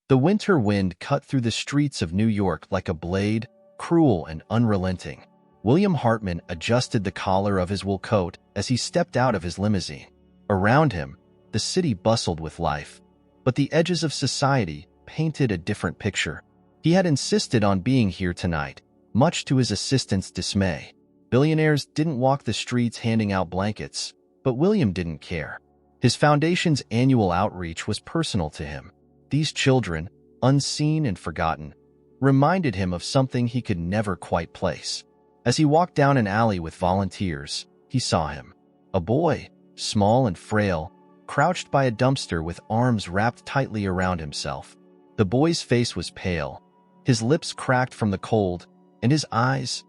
The winter wind cut through the streets of New York like a blade, cruel and unrelenting. William Hartman adjusted the collar of his wool coat as he stepped out of his limousine. Around him, the city bustled with life, but the edges of society painted a different picture. He had insisted on being here tonight, much to his assistant's dismay. Billionaires didn't walk the streets handing out blankets, but William didn't care. His foundation's annual outreach was personal to him. These children, unseen and forgotten, reminded him of something he could never quite place. As he walked down an alley with volunteers, he saw him. A boy, small and frail, crouched by a dumpster with arms wrapped tightly around himself. The boy's face was pale, his lips cracked from the cold, and his eyes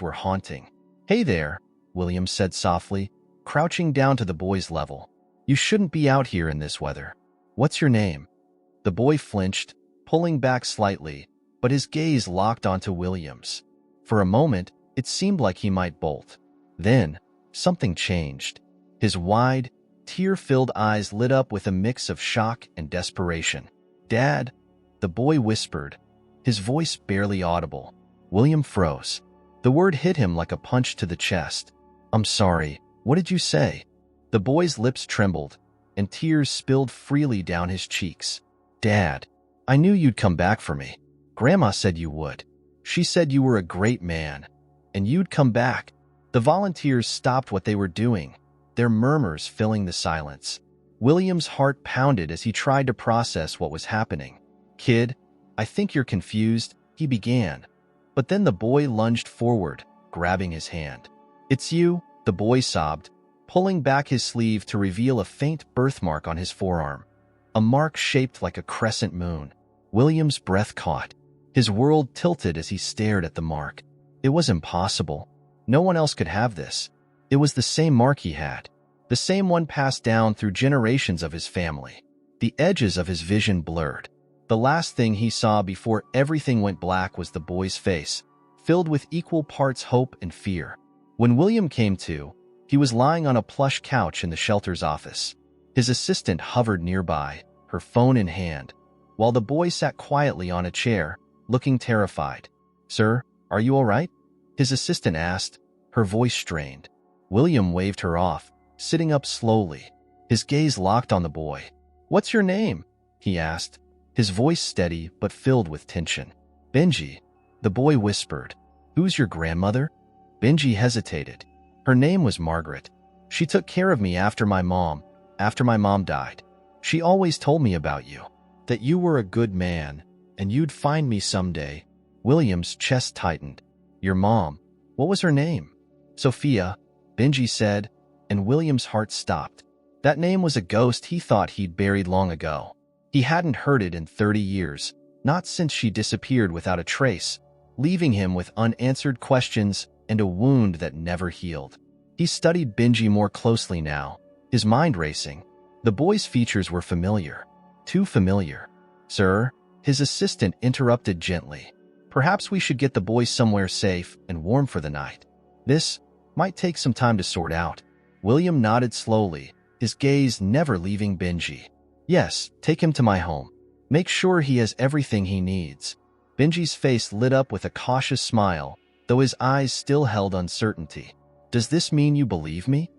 were haunting. "Hey there," William said softly, crouching down to the boy's level. "You shouldn't be out here in this weather. What's your name?" The boy flinched, pulling back slightly, but his gaze locked onto William's. For a moment, it seemed like he might bolt. Then, something changed. His wide, tear-filled eyes lit up with a mix of shock and desperation. "Dad," the boy whispered, his voice barely audible. William froze. The word hit him like a punch to the chest. "I'm sorry, what did you say?" The boy's lips trembled, and tears spilled freely down his cheeks. "Dad, I knew you'd come back for me. Grandma said you would. She said you were a great man, and you'd come back." The volunteers stopped what they were doing, their murmurs filling the silence. William's heart pounded as he tried to process what was happening. "Kid, I think you're confused," he began. But then the boy lunged forward, grabbing his hand. "It's you," the boy sobbed, pulling back his sleeve to reveal a faint birthmark on his forearm. A mark shaped like a crescent moon. William's breath caught. His world tilted as he stared at the mark. It was impossible. No one else could have this. It was the same mark he had, the same one passed down through generations of his family. The edges of his vision blurred. The last thing he saw before everything went black was the boy's face, filled with equal parts hope and fear. When William came to, he was lying on a plush couch in the shelter's office. His assistant hovered nearby, her phone in hand, while the boy sat quietly on a chair, looking terrified. "Sir, are you all right?" his assistant asked, her voice strained. William waved her off, sitting up slowly, his gaze locked on the boy. "What's your name?" he asked, his voice steady but filled with tension. "Benji," the boy whispered. "Who's your grandmother?" Benji hesitated. "Her name was Margaret. She took care of me after my mom died. She always told me about you, that you were a good man, and you'd find me someday." William's chest tightened. "Your mom, what was her name?" "Sophia," Benji said, and William's heart stopped. That name was a ghost he thought he'd buried long ago. He hadn't heard it in 30 years, not since she disappeared without a trace, leaving him with unanswered questions and a wound that never healed. He studied Benji more closely now, his mind racing. The boy's features were familiar, too familiar. "Sir," his assistant interrupted gently. "Perhaps we should get the boy somewhere safe and warm for the night. This might take some time to sort out." William nodded slowly, his gaze never leaving Benji. "Yes, take him to my home. Make sure he has everything he needs." Benji's face lit up with a cautious smile, though his eyes still held uncertainty. "Does this mean you believe me?"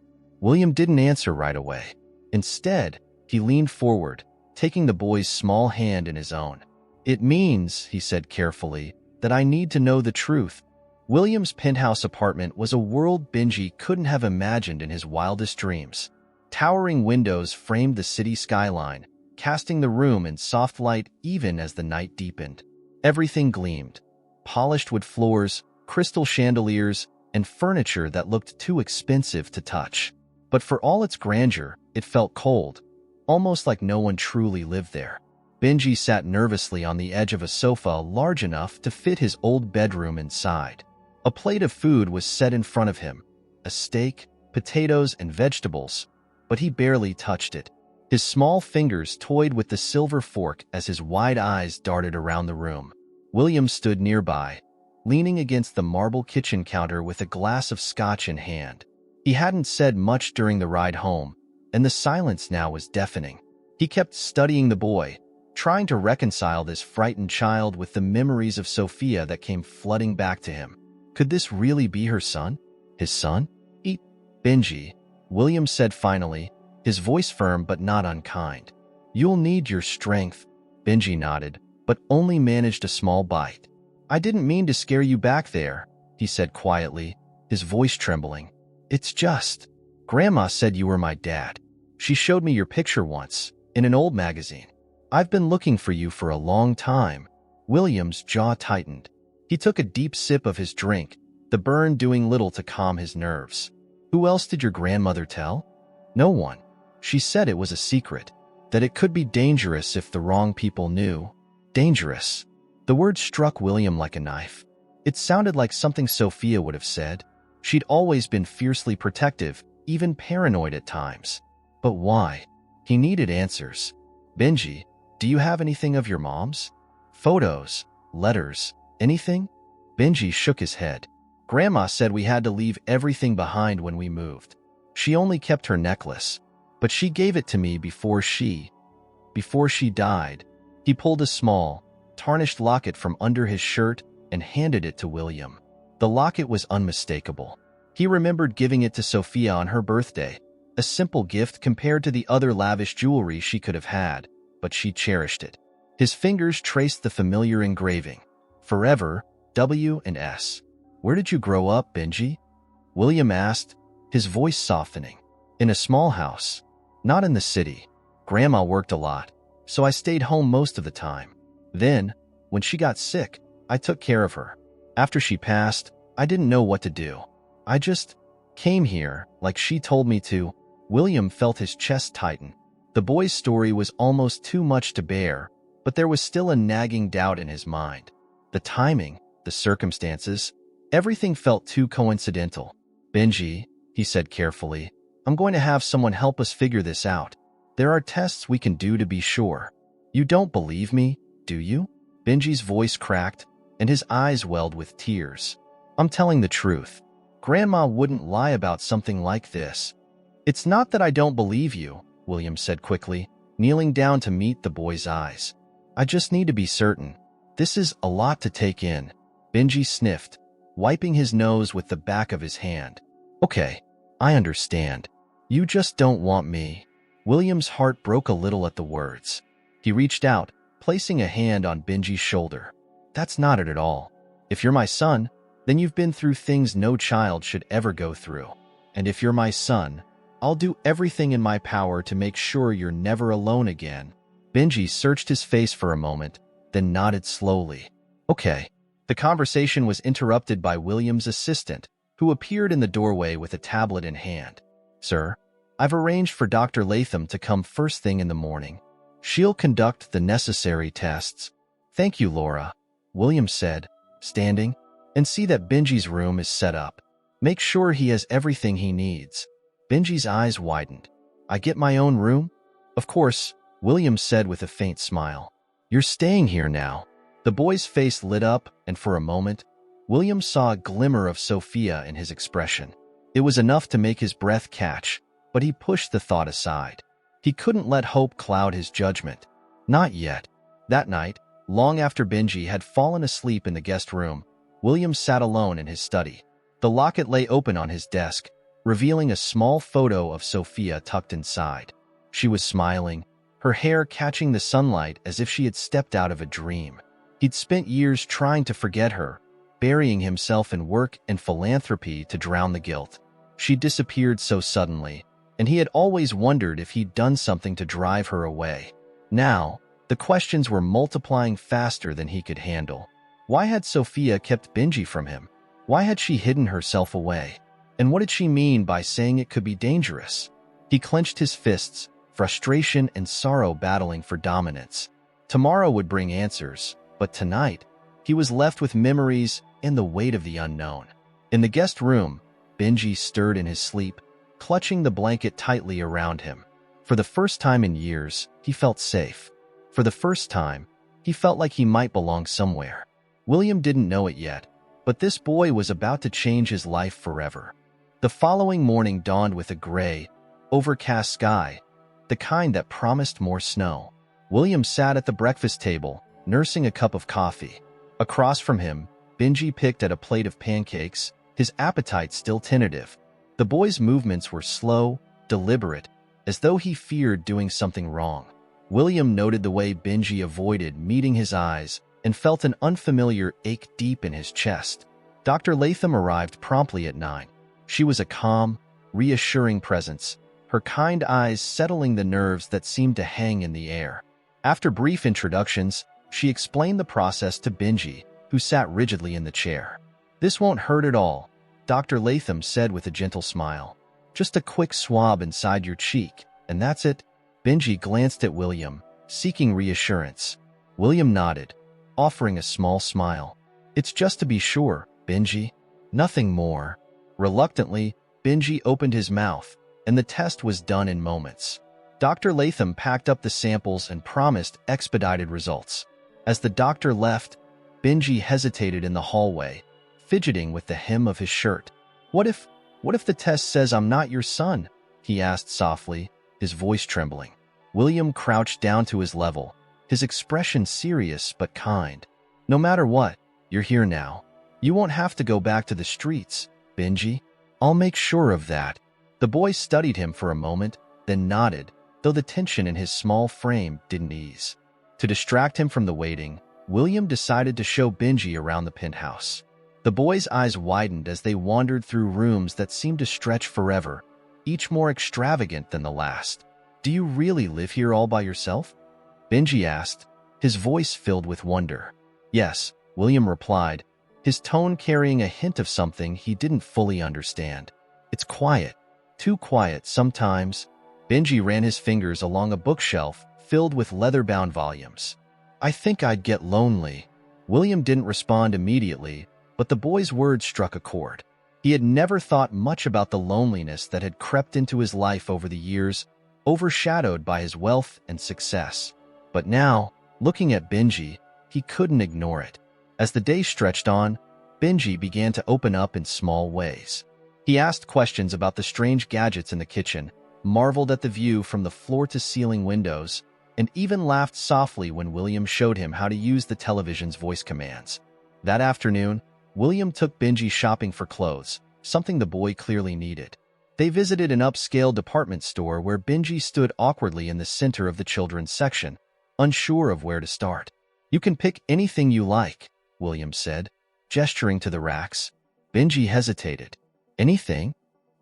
William didn't answer right away. Instead, he leaned forward, taking the boy's small hand in his own. "It means," he said carefully, "that I need to know the truth." William's penthouse apartment was a world Benji couldn't have imagined in his wildest dreams. Towering windows framed the city skyline, casting the room in soft light even as the night deepened. Everything gleamed: polished wood floors, crystal chandeliers, and furniture that looked too expensive to touch. But for all its grandeur, it felt cold, almost like no one truly lived there. Benji sat nervously on the edge of a sofa large enough to fit his old bedroom inside. A plate of food was set in front of him, a steak, potatoes, and vegetables, but he barely touched it. His small fingers toyed with the silver fork as his wide eyes darted around the room. William stood nearby, leaning against the marble kitchen counter with a glass of scotch in hand. He hadn't said much during the ride home, and the silence now was deafening. He kept studying the boy, trying to reconcile this frightened child with the memories of Sophia that came flooding back to him. Could this really be her son? His son? Eat, Benji, William said finally, his voice firm but not unkind. You'll need your strength. Benji nodded, but only managed a small bite. I didn't mean to scare you back there, he said quietly, his voice trembling. It's just, Grandma said you were my dad. She showed me your picture once, in an old magazine. I've been looking for you for a long time. William's jaw tightened. He took a deep sip of his drink, the burn doing little to calm his nerves. Who else did your grandmother tell? No one. She said it was a secret, that it could be dangerous if the wrong people knew. Dangerous. The word struck William like a knife. It sounded like something Sophia would have said. She'd always been fiercely protective, even paranoid at times. But why? He needed answers. Benji, do you have anything of your mom's? Photos, letters, anything? Benji shook his head. Grandma said we had to leave everything behind when we moved. She only kept her necklace, but she gave it to me before she died. He pulled a small, tarnished locket from under his shirt and handed it to William. The locket was unmistakable. He remembered giving it to Sophia on her birthday, a simple gift compared to the other lavish jewelry she could have had, but she cherished it. His fingers traced the familiar engraving. Forever, W and S. Where did you grow up, Benji? William asked, his voice softening. In a small house. Not in the city. Grandma worked a lot, so I stayed home most of the time. Then, when she got sick, I took care of her. After she passed, I didn't know what to do. I just came here, like she told me to. William felt his chest tighten. The boy's story was almost too much to bear, but there was still a nagging doubt in his mind. The timing, the circumstances, everything felt too coincidental. Benji, he said carefully, I'm going to have someone help us figure this out. There are tests we can do to be sure. You don't believe me, do you? Benji's voice cracked, and his eyes welled with tears. I'm telling the truth. Grandma wouldn't lie about something like this. It's not that I don't believe you, William said quickly, kneeling down to meet the boy's eyes. I just need to be certain. This is a lot to take in. Benji sniffed, wiping his nose with the back of his hand. Okay, I understand. You just don't want me. William's heart broke a little at the words. He reached out, placing a hand on Benji's shoulder. That's not it at all. If you're my son, then you've been through things no child should ever go through. And if you're my son, I'll do everything in my power to make sure you're never alone again. Benji searched his face for a moment, then nodded slowly. Okay. The conversation was interrupted by William's assistant, who appeared in the doorway with a tablet in hand. Sir, I've arranged for Dr. Latham to come first thing in the morning. She'll conduct the necessary tests. Thank you, Laura, William said, standing, and see that Benji's room is set up. Make sure he has everything he needs. Benji's eyes widened. I get my own room? Of course, William said with a faint smile. You're staying here now. The boy's face lit up, and for a moment, William saw a glimmer of Sophia in his expression. It was enough to make his breath catch, but he pushed the thought aside. He couldn't let hope cloud his judgment. Not yet. That night, long after Benji had fallen asleep in the guest room, William sat alone in his study. The locket lay open on his desk, revealing a small photo of Sophia tucked inside. She was smiling, her hair catching the sunlight as if she had stepped out of a dream. He'd spent years trying to forget her, burying himself in work and philanthropy to drown the guilt. She disappeared so suddenly, and he had always wondered if he'd done something to drive her away. Now, the questions were multiplying faster than he could handle. Why had Sophia kept Benji from him? Why had she hidden herself away? And what did she mean by saying it could be dangerous? He clenched his fists, frustration and sorrow battling for dominance. Tomorrow would bring answers, but tonight, he was left with memories and the weight of the unknown. In the guest room, Benji stirred in his sleep, clutching the blanket tightly around him. For the first time in years, he felt safe. For the first time, he felt like he might belong somewhere. William didn't know it yet, but this boy was about to change his life forever. The following morning dawned with a gray, overcast sky, the kind that promised more snow. William sat at the breakfast table, nursing a cup of coffee. Across from him, Benji picked at a plate of pancakes, his appetite still tentative. The boy's movements were slow, deliberate, as though he feared doing something wrong. William noted the way Benji avoided meeting his eyes and felt an unfamiliar ache deep in his chest. Dr. Latham arrived promptly at 9. She was a calm, reassuring presence, her kind eyes settling the nerves that seemed to hang in the air. After brief introductions, she explained the process to Benji, who sat rigidly in the chair. "This won't hurt at all," Dr. Latham said with a gentle smile. "Just a quick swab inside your cheek, and that's it." Benji glanced at William, seeking reassurance. William nodded, offering a small smile. "It's just to be sure, Benji. Nothing more." Reluctantly, Benji opened his mouth, and the test was done in moments. Dr. Latham packed up the samples and promised expedited results. As the doctor left, Benji hesitated in the hallway, fidgeting with the hem of his shirt. What if the test says I'm not your son?" he asked softly, his voice trembling. William crouched down to his level, his expression serious but kind. "No matter what, you're here now. You won't have to go back to the streets, Benji. I'll make sure of that." The boy studied him for a moment, then nodded, though the tension in his small frame didn't ease. To distract him from the waiting, William decided to show Benji around the penthouse. The boy's eyes widened as they wandered through rooms that seemed to stretch forever, each more extravagant than the last. "Do you really live here all by yourself?" Benji asked, his voice filled with wonder. "Yes," William replied, his tone carrying a hint of something he didn't fully understand. "It's quiet. Too quiet sometimes." Benji ran his fingers along a bookshelf filled with leather-bound volumes. "I think I'd get lonely." William didn't respond immediately, but the boy's words struck a chord. He had never thought much about the loneliness that had crept into his life over the years, overshadowed by his wealth and success. But now, looking at Benji, he couldn't ignore it. As the day stretched on, Benji began to open up in small ways. He asked questions about the strange gadgets in the kitchen, marveled at the view from the floor-to-ceiling windows, and even laughed softly when William showed him how to use the television's voice commands. That afternoon, William took Benji shopping for clothes, something the boy clearly needed. They visited an upscale department store where Benji stood awkwardly in the center of the children's section, unsure of where to start. "You can pick anything you like," William said, gesturing to the racks. Benji hesitated. "Anything?"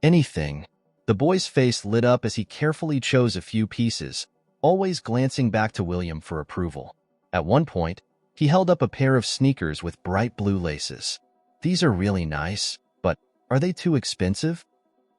"Anything." The boy's face lit up as he carefully chose a few pieces, always glancing back to William for approval. At one point, he held up a pair of sneakers with bright blue laces. "These are really nice, but are they too expensive?"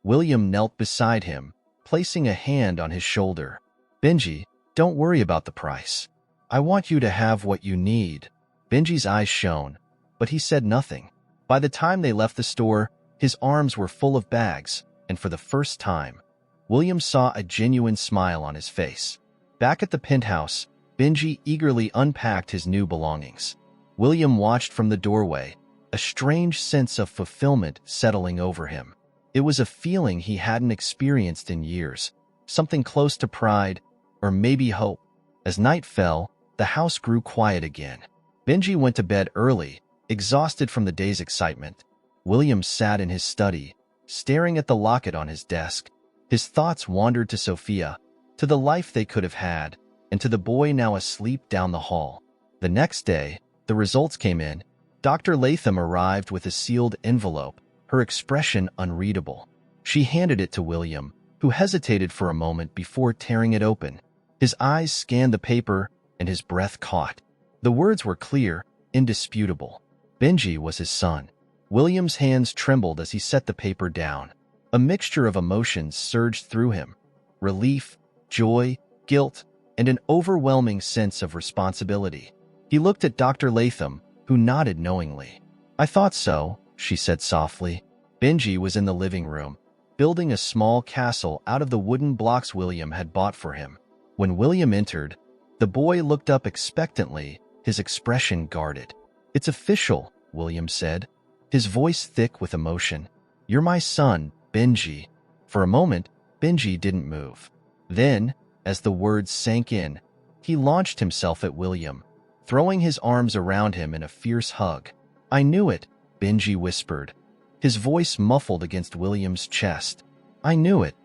William knelt beside him, placing a hand on his shoulder. "Benji, don't worry about the price. I want you to have what you need." Benji's eyes shone, but he said nothing. By the time they left the store, his arms were full of bags, and for the first time, William saw a genuine smile on his face. Back at the penthouse, Benji eagerly unpacked his new belongings. William watched from the doorway, a strange sense of fulfillment settling over him. It was a feeling he hadn't experienced in years, something close to pride, or maybe hope. As night fell, the house grew quiet again. Benji went to bed early, exhausted from the day's excitement. William sat in his study, staring at the locket on his desk. His thoughts wandered to Sophia, to the life they could have had, and to the boy now asleep down the hall. The next day, the results came in. Dr. Latham arrived with a sealed envelope, her expression unreadable. She handed it to William, who hesitated for a moment before tearing it open. His eyes scanned the paper, and his breath caught. The words were clear, indisputable. Benji was his son. William's hands trembled as he set the paper down. A mixture of emotions surged through him: relief, joy, guilt, and an overwhelming sense of responsibility. He looked at Dr. Latham, who nodded knowingly. "I thought so," she said softly. Benji was in the living room, building a small castle out of the wooden blocks William had bought for him. When William entered, the boy looked up expectantly, his expression guarded. "It's official," William said, his voice thick with emotion. "You're my son, Benji." For a moment, Benji didn't move. Then, as the words sank in, He launched himself at William, throwing his arms around him in a fierce hug. "I knew it," Benji whispered, his voice muffled against William's chest. "I knew it."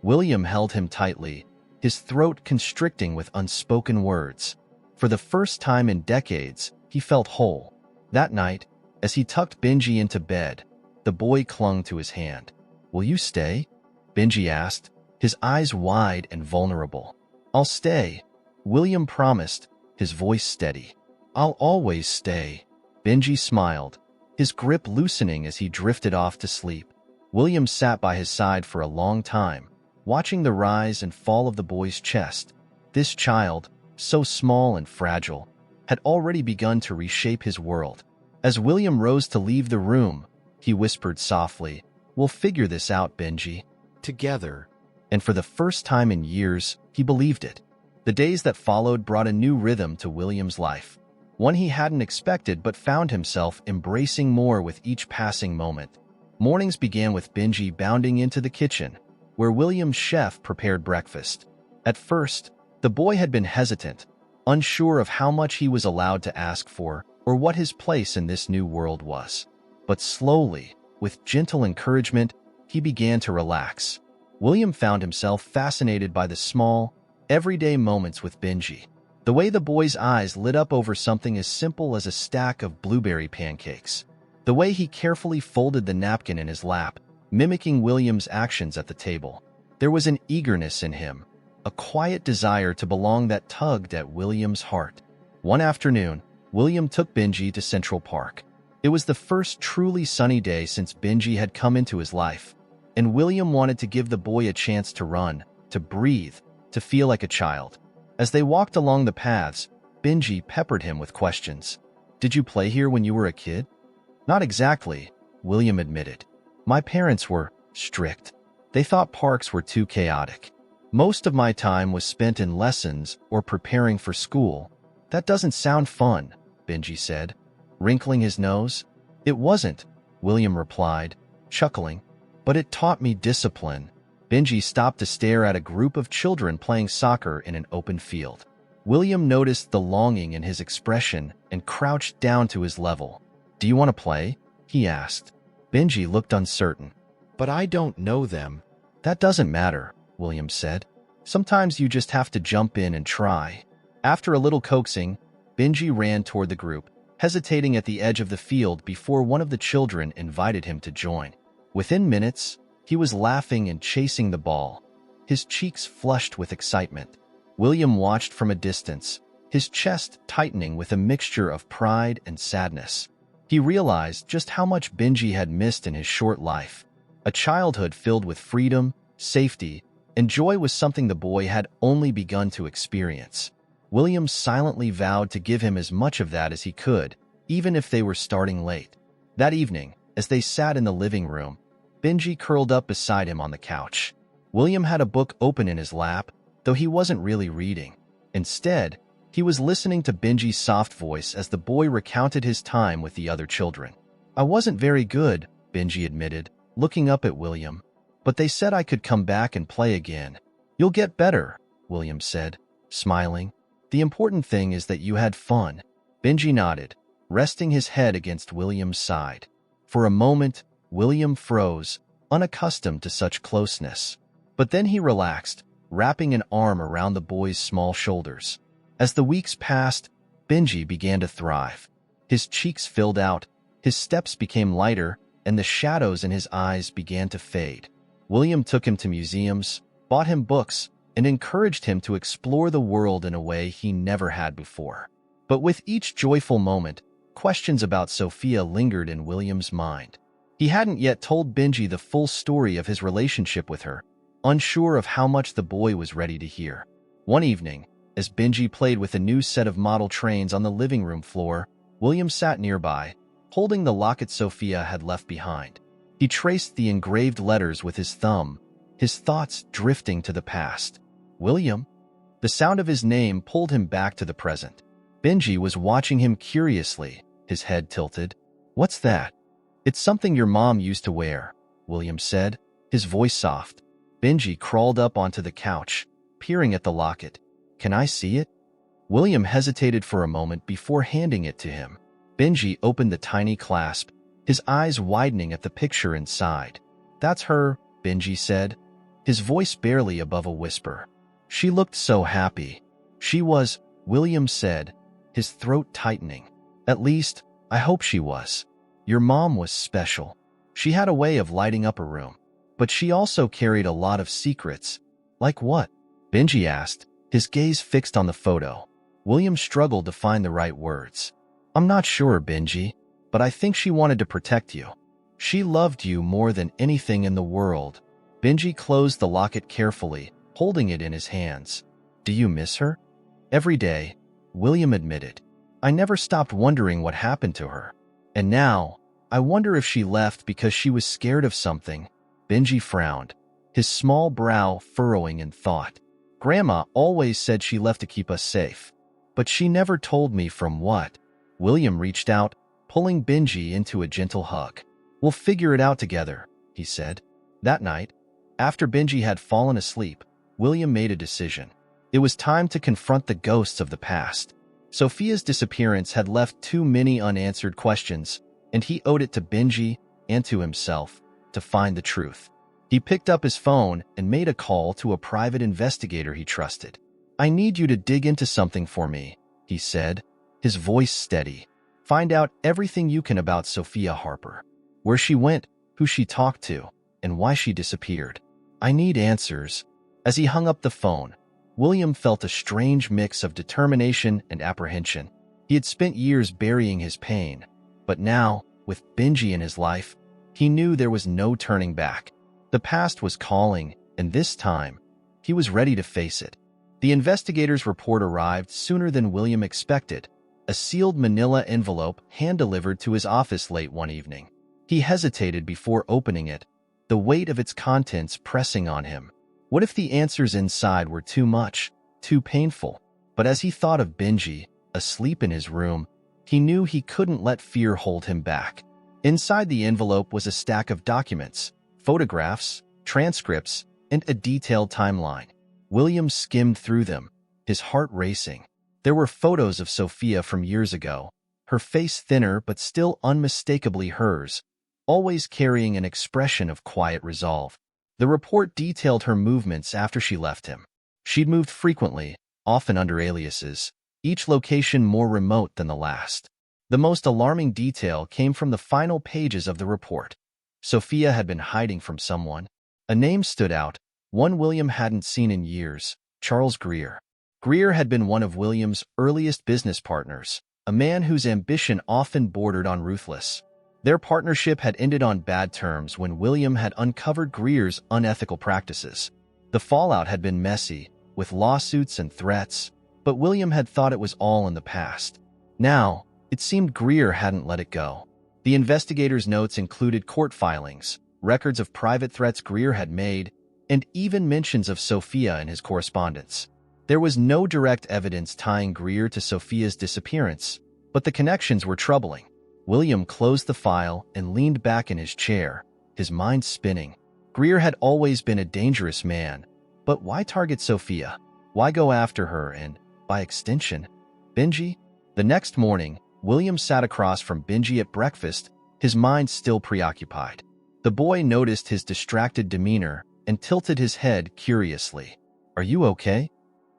William held him tightly, his throat constricting with unspoken words. For the first time in decades, he felt whole. That night, as he tucked Benji into bed, the boy clung to his hand. "Will you stay?" Benji asked, his eyes wide and vulnerable. "I'll stay," William promised, his voice steady. "I'll always stay." Benji smiled, his grip loosening as he drifted off to sleep. William sat by his side for a long time, watching the rise and fall of the boy's chest. This child, so small and fragile, had already begun to reshape his world. As William rose to leave the room, he whispered softly, "We'll figure this out, Benji. Together." And for the first time in years, he believed it. The days that followed brought a new rhythm to William's life, one he hadn't expected but found himself embracing more with each passing moment. Mornings began with Benji bounding into the kitchen, where William's chef prepared breakfast. At first, the boy had been hesitant, unsure of how much he was allowed to ask for or what his place in this new world was. But slowly, with gentle encouragement, he began to relax. William found himself fascinated by the small, everyday moments with Benji. The way the boy's eyes lit up over something as simple as a stack of blueberry pancakes. The way he carefully folded the napkin in his lap, mimicking William's actions at the table. There was an eagerness in him, a quiet desire to belong that tugged at William's heart. One afternoon, William took Benji to Central Park. It was the first truly sunny day since Benji had come into his life, and William wanted to give the boy a chance to run, to breathe, to feel like a child. As they walked along the paths, Benji peppered him with questions. "Did you play here when you were a kid?" "Not exactly," William admitted. "My parents were strict. They thought parks were too chaotic. Most of my time was spent in lessons or preparing for school." "That doesn't sound fun," Benji said, wrinkling his nose. "It wasn't," William replied, chuckling. "But it taught me discipline." Benji stopped to stare at a group of children playing soccer in an open field. William noticed the longing in his expression and crouched down to his level. "Do you want to play?" he asked. Benji looked uncertain. "But I don't know them." "That doesn't matter," William said. "Sometimes you just have to jump in and try." After a little coaxing, Benji ran toward the group, hesitating at the edge of the field before one of the children invited him to join. Within minutes, he was laughing and chasing the ball, his cheeks flushed with excitement. William watched from a distance, his chest tightening with a mixture of pride and sadness. He realized just how much Benji had missed in his short life. A childhood filled with freedom, safety, and joy was something the boy had only begun to experience. William silently vowed to give him as much of that as he could, even if they were starting late. That evening, as they sat in the living room, Benji curled up beside him on the couch. William had a book open in his lap, though he wasn't really reading. Instead, he was listening to Benji's soft voice as the boy recounted his time with the other children. "I wasn't very good," Benji admitted, looking up at William. "But they said I could come back and play again." "You'll get better," William said, smiling. "The important thing is that you had fun." Benji nodded, resting his head against William's side. For a moment, William froze, unaccustomed to such closeness. But then he relaxed, wrapping an arm around the boy's small shoulders. As the weeks passed, Benji began to thrive. His cheeks filled out, his steps became lighter, and the shadows in his eyes began to fade. William took him to museums, bought him books, and encouraged him to explore the world in a way he never had before. But with each joyful moment, questions about Sophia lingered in William's mind. He hadn't yet told Benji the full story of his relationship with her, unsure of how much the boy was ready to hear. One evening, as Benji played with a new set of model trains on the living room floor, William sat nearby, holding the locket Sophia had left behind. He traced the engraved letters with his thumb, his thoughts drifting to the past. "William?" The sound of his name pulled him back to the present. Benji was watching him curiously, his head tilted. "What's that?" "It's something your mom used to wear," William said, his voice soft. Benji crawled up onto the couch, peering at the locket. "Can I see it?" William hesitated for a moment before handing it to him. Benji opened the tiny clasp, his eyes widening at the picture inside. "That's her," Benji said, his voice barely above a whisper. "She looked so happy." "She was," William said, his throat tightening. "At least, I hope she was. Your mom was special. She had a way of lighting up a room. But she also carried a lot of secrets." "Like what?" Benji asked, his gaze fixed on the photo. William struggled to find the right words. "I'm not sure, Benji, but I think she wanted to protect you. She loved you more than anything in the world." Benji closed the locket carefully, holding it in his hands. "Do you miss her?" "Every day," William admitted. "I never stopped wondering what happened to her. And now, I wonder if she left because she was scared of something." Benji frowned, his small brow furrowing in thought. "Grandma always said she left to keep us safe. But she never told me from what." William reached out, pulling Benji into a gentle hug. "We'll figure it out together," he said. That night, after Benji had fallen asleep, William made a decision. It was time to confront the ghosts of the past. Sophia's disappearance had left too many unanswered questions, and he owed it to Benji and to himself to find the truth. He picked up his phone and made a call to a private investigator he trusted. "I need you to dig into something for me," he said, his voice steady. "Find out everything you can about Sophia Harper. Where she went, who she talked to, and why she disappeared. I need answers." As he hung up the phone, William felt a strange mix of determination and apprehension. He had spent years burying his pain, but now, with Benji in his life, he knew there was no turning back. The past was calling, and this time, he was ready to face it. The investigator's report arrived sooner than William expected, a sealed manila envelope hand-delivered to his office late one evening. He hesitated before opening it, the weight of its contents pressing on him. What if the answers inside were too much, too painful? But as he thought of Benji, asleep in his room, he knew he couldn't let fear hold him back. Inside the envelope was a stack of documents, photographs, transcripts, and a detailed timeline. William skimmed through them, his heart racing. There were photos of Sophia from years ago, her face thinner but still unmistakably hers, always carrying an expression of quiet resolve. The report detailed her movements after she left him. She'd moved frequently, often under aliases, each location more remote than the last. The most alarming detail came from the final pages of the report. Sophia had been hiding from someone. A name stood out, one William hadn't seen in years: Charles Greer. Greer had been one of William's earliest business partners, a man whose ambition often bordered on ruthless. Their partnership had ended on bad terms when William had uncovered Greer's unethical practices. The fallout had been messy, with lawsuits and threats, but William had thought it was all in the past. Now, it seemed Greer hadn't let it go. The investigators' notes included court filings, records of private threats Greer had made, and even mentions of Sophia in his correspondence. There was no direct evidence tying Greer to Sophia's disappearance, but the connections were troubling. William closed the file and leaned back in his chair, his mind spinning. Greer had always been a dangerous man, but why target Sophia? Why go after her and, by extension, Benji? The next morning, William sat across from Benji at breakfast, his mind still preoccupied. The boy noticed his distracted demeanor and tilted his head curiously. "Are you okay?"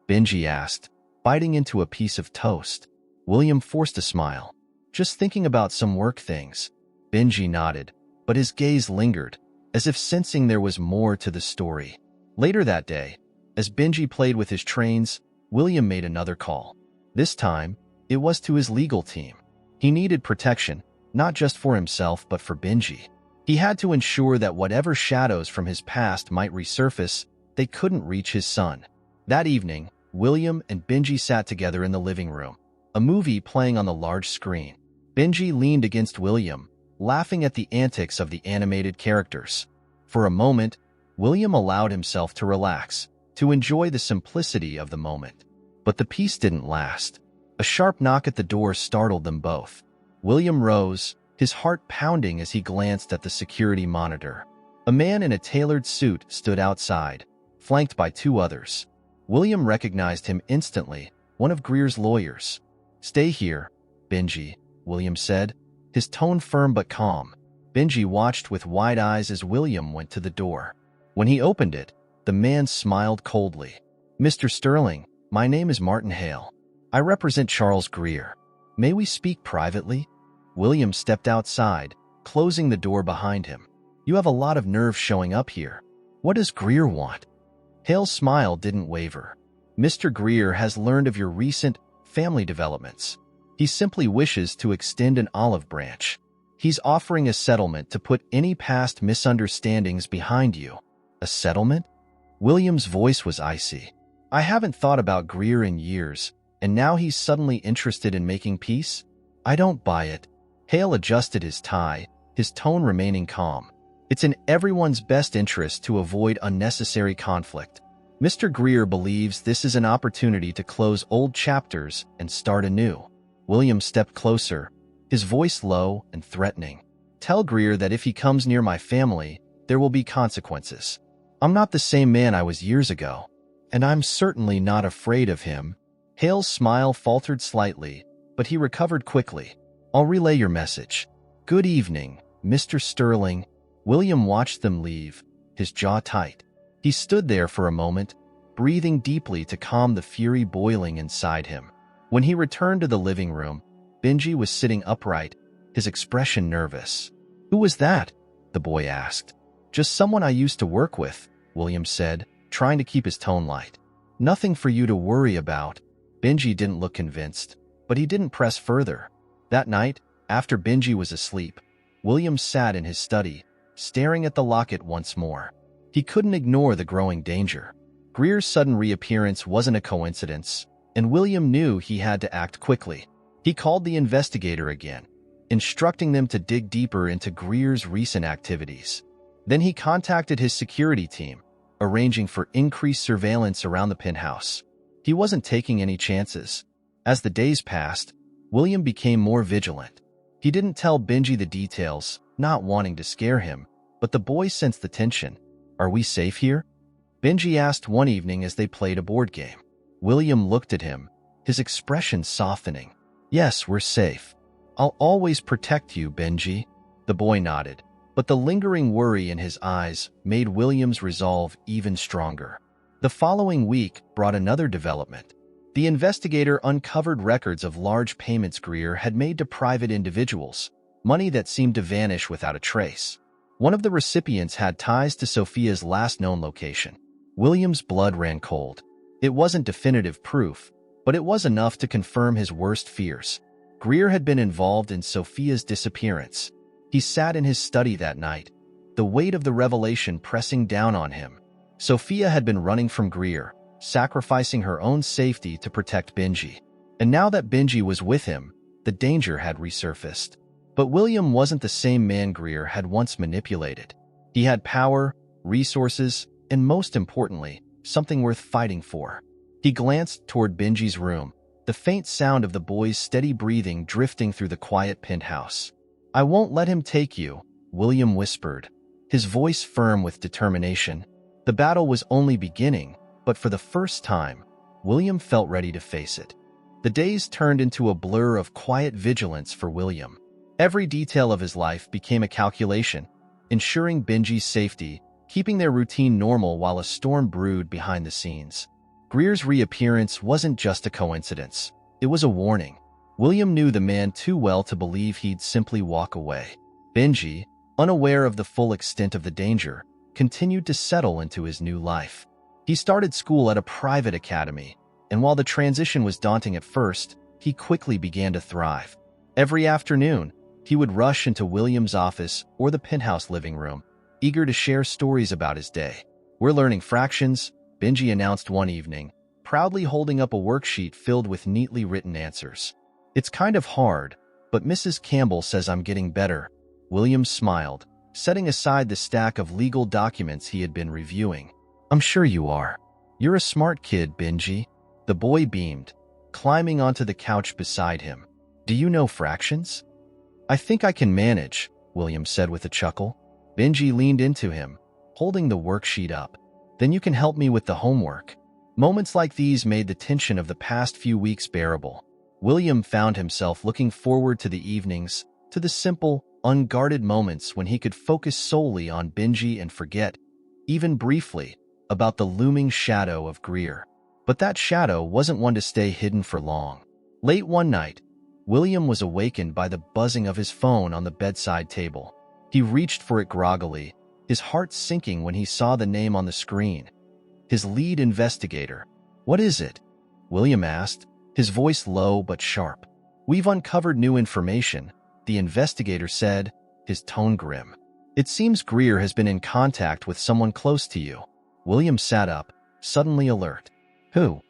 Benji asked, biting into a piece of toast. William forced a smile. "Just thinking about some work things." Benji nodded, but his gaze lingered, as if sensing there was more to the story. Later that day, as Benji played with his trains, William made another call. This time, it was to his legal team. He needed protection, not just for himself but for Benji. He had to ensure that whatever shadows from his past might resurface, they couldn't reach his son. That evening, William and Benji sat together in the living room, a movie playing on the large screen. Benji leaned against William, laughing at the antics of the animated characters. For a moment, William allowed himself to relax, to enjoy the simplicity of the moment. But the peace didn't last. A sharp knock at the door startled them both. William rose, his heart pounding as he glanced at the security monitor. A man in a tailored suit stood outside, flanked by two others. William recognized him instantly, one of Greer's lawyers. Stay here, Benji, William said, his tone firm but calm. Benji watched with wide eyes as William went to the door. When he opened it, the man smiled coldly. Mr. Sterling, my name is Martin Hale. I represent Charles Greer. May we speak privately? William stepped outside, closing the door behind him. You have a lot of nerve showing up here. What does Greer want? Hale's smile didn't waver. Mr. Greer has learned of your recent family developments. He simply wishes to extend an olive branch. He's offering a settlement to put any past misunderstandings behind you. A settlement? William's voice was icy. I haven't thought about Greer in years, and now he's suddenly interested in making peace? I don't buy it. Hale adjusted his tie, his tone remaining calm. It's in everyone's best interest to avoid unnecessary conflict. Mr. Greer believes this is an opportunity to close old chapters and start anew. William stepped closer, his voice low and threatening. Tell Greer that if he comes near my family, there will be consequences. I'm not the same man I was years ago, and I'm certainly not afraid of him. Hale's smile faltered slightly, but he recovered quickly. I'll relay your message. Good evening, Mr. Sterling. William watched them leave, his jaw tight. He stood there for a moment, breathing deeply to calm the fury boiling inside him. When he returned to the living room, Benji was sitting upright, his expression nervous. Who was that? The boy asked. Just someone I used to work with, William said, trying to keep his tone light. Nothing for you to worry about. Benji didn't look convinced, but he didn't press further. That night, after Benji was asleep, William sat in his study, staring at the locket once more. He couldn't ignore the growing danger. Greer's sudden reappearance wasn't a coincidence, and William knew he had to act quickly. He called the investigator again, instructing them to dig deeper into Greer's recent activities. Then he contacted his security team, arranging for increased surveillance around the penthouse. He wasn't taking any chances. As the days passed, William became more vigilant. He didn't tell Benji the details, not wanting to scare him, but the boy sensed the tension. Are we safe here? Benji asked one evening as they played a board game. William looked at him, his expression softening. Yes, we're safe. I'll always protect you, Benji. The boy nodded, but the lingering worry in his eyes made William's resolve even stronger. The following week brought another development. The investigator uncovered records of large payments Greer had made to private individuals, money that seemed to vanish without a trace. One of the recipients had ties to Sophia's last known location. William's blood ran cold. It wasn't definitive proof, but it was enough to confirm his worst fears. Greer had been involved in Sophia's disappearance. He sat in his study that night, the weight of the revelation pressing down on him. Sophia had been running from Greer, sacrificing her own safety to protect Benji. And now that Benji was with him, the danger had resurfaced. But William wasn't the same man Greer had once manipulated. He had power, resources, and most importantly, something worth fighting for. He glanced toward Benji's room, the faint sound of the boy's steady breathing drifting through the quiet penthouse. I won't let him take you, William whispered, his voice firm with determination. The battle was only beginning, but for the first time, William felt ready to face it. The days turned into a blur of quiet vigilance for William. Every detail of his life became a calculation, ensuring Benji's safety, keeping their routine normal while a storm brewed behind the scenes. Greer's reappearance wasn't just a coincidence. It was a warning. William knew the man too well to believe he'd simply walk away. Benji, unaware of the full extent of the danger, continued to settle into his new life. He started school at a private academy, and while the transition was daunting at first, he quickly began to thrive. Every afternoon, he would rush into William's office or the penthouse living room, eager to share stories about his day. We're learning fractions, Benji announced one evening, proudly holding up a worksheet filled with neatly written answers. It's kind of hard, but Mrs. Campbell says I'm getting better. William smiled, setting aside the stack of legal documents he had been reviewing. I'm sure you are. You're a smart kid, Benji. The boy beamed, climbing onto the couch beside him. Do you know fractions? I think I can manage, William said with a chuckle. Benji leaned into him, holding the worksheet up. Then you can help me with the homework. Moments like these made the tension of the past few weeks bearable. William found himself looking forward to the evenings, to the simple, unguarded moments when he could focus solely on Benji and forget, even briefly, about the looming shadow of Greer. But that shadow wasn't one to stay hidden for long. Late one night, William was awakened by the buzzing of his phone on the bedside table. He reached for it groggily, his heart sinking when he saw the name on the screen. His lead investigator. "What is it?" William asked, his voice low but sharp. "We've uncovered new information," the investigator said, his tone grim. "It seems Greer has been in contact with someone close to you." William sat up, suddenly alert. "Who?"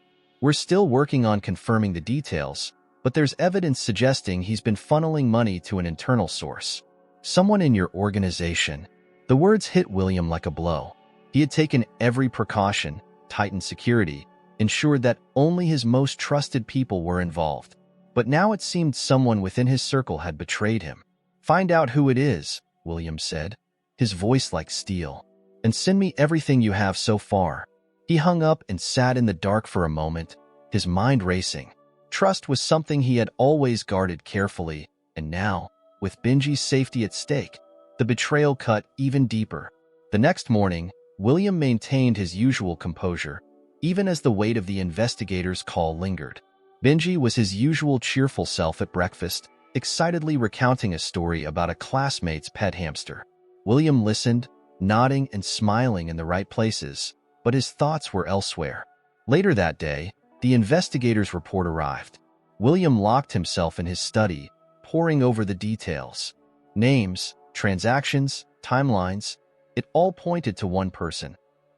"We're still working on confirming the details, but there's evidence suggesting he's been funneling money to an internal source. Someone in your organization." The words hit William like a blow. He had taken every precaution, tightened security, ensured that only his most trusted people were involved. But now it seemed someone within his circle had betrayed him. "Find out who it is," William said, his voice like steel, "and send me everything you have so far." He hung up and sat in the dark for a moment, his mind racing. Trust was something he had always guarded carefully, and now, with Benji's safety at stake, the betrayal cut even deeper. The next morning, William maintained his usual composure, even as the weight of the investigator's call lingered. Benji was his usual cheerful self at breakfast, excitedly recounting a story about a classmate's pet hamster. William listened, nodding and smiling in the right places, but his thoughts were elsewhere. Later that day, the investigator's report arrived. William locked himself in his study, poring over the details. Names, transactions, timelines, it all pointed to one person,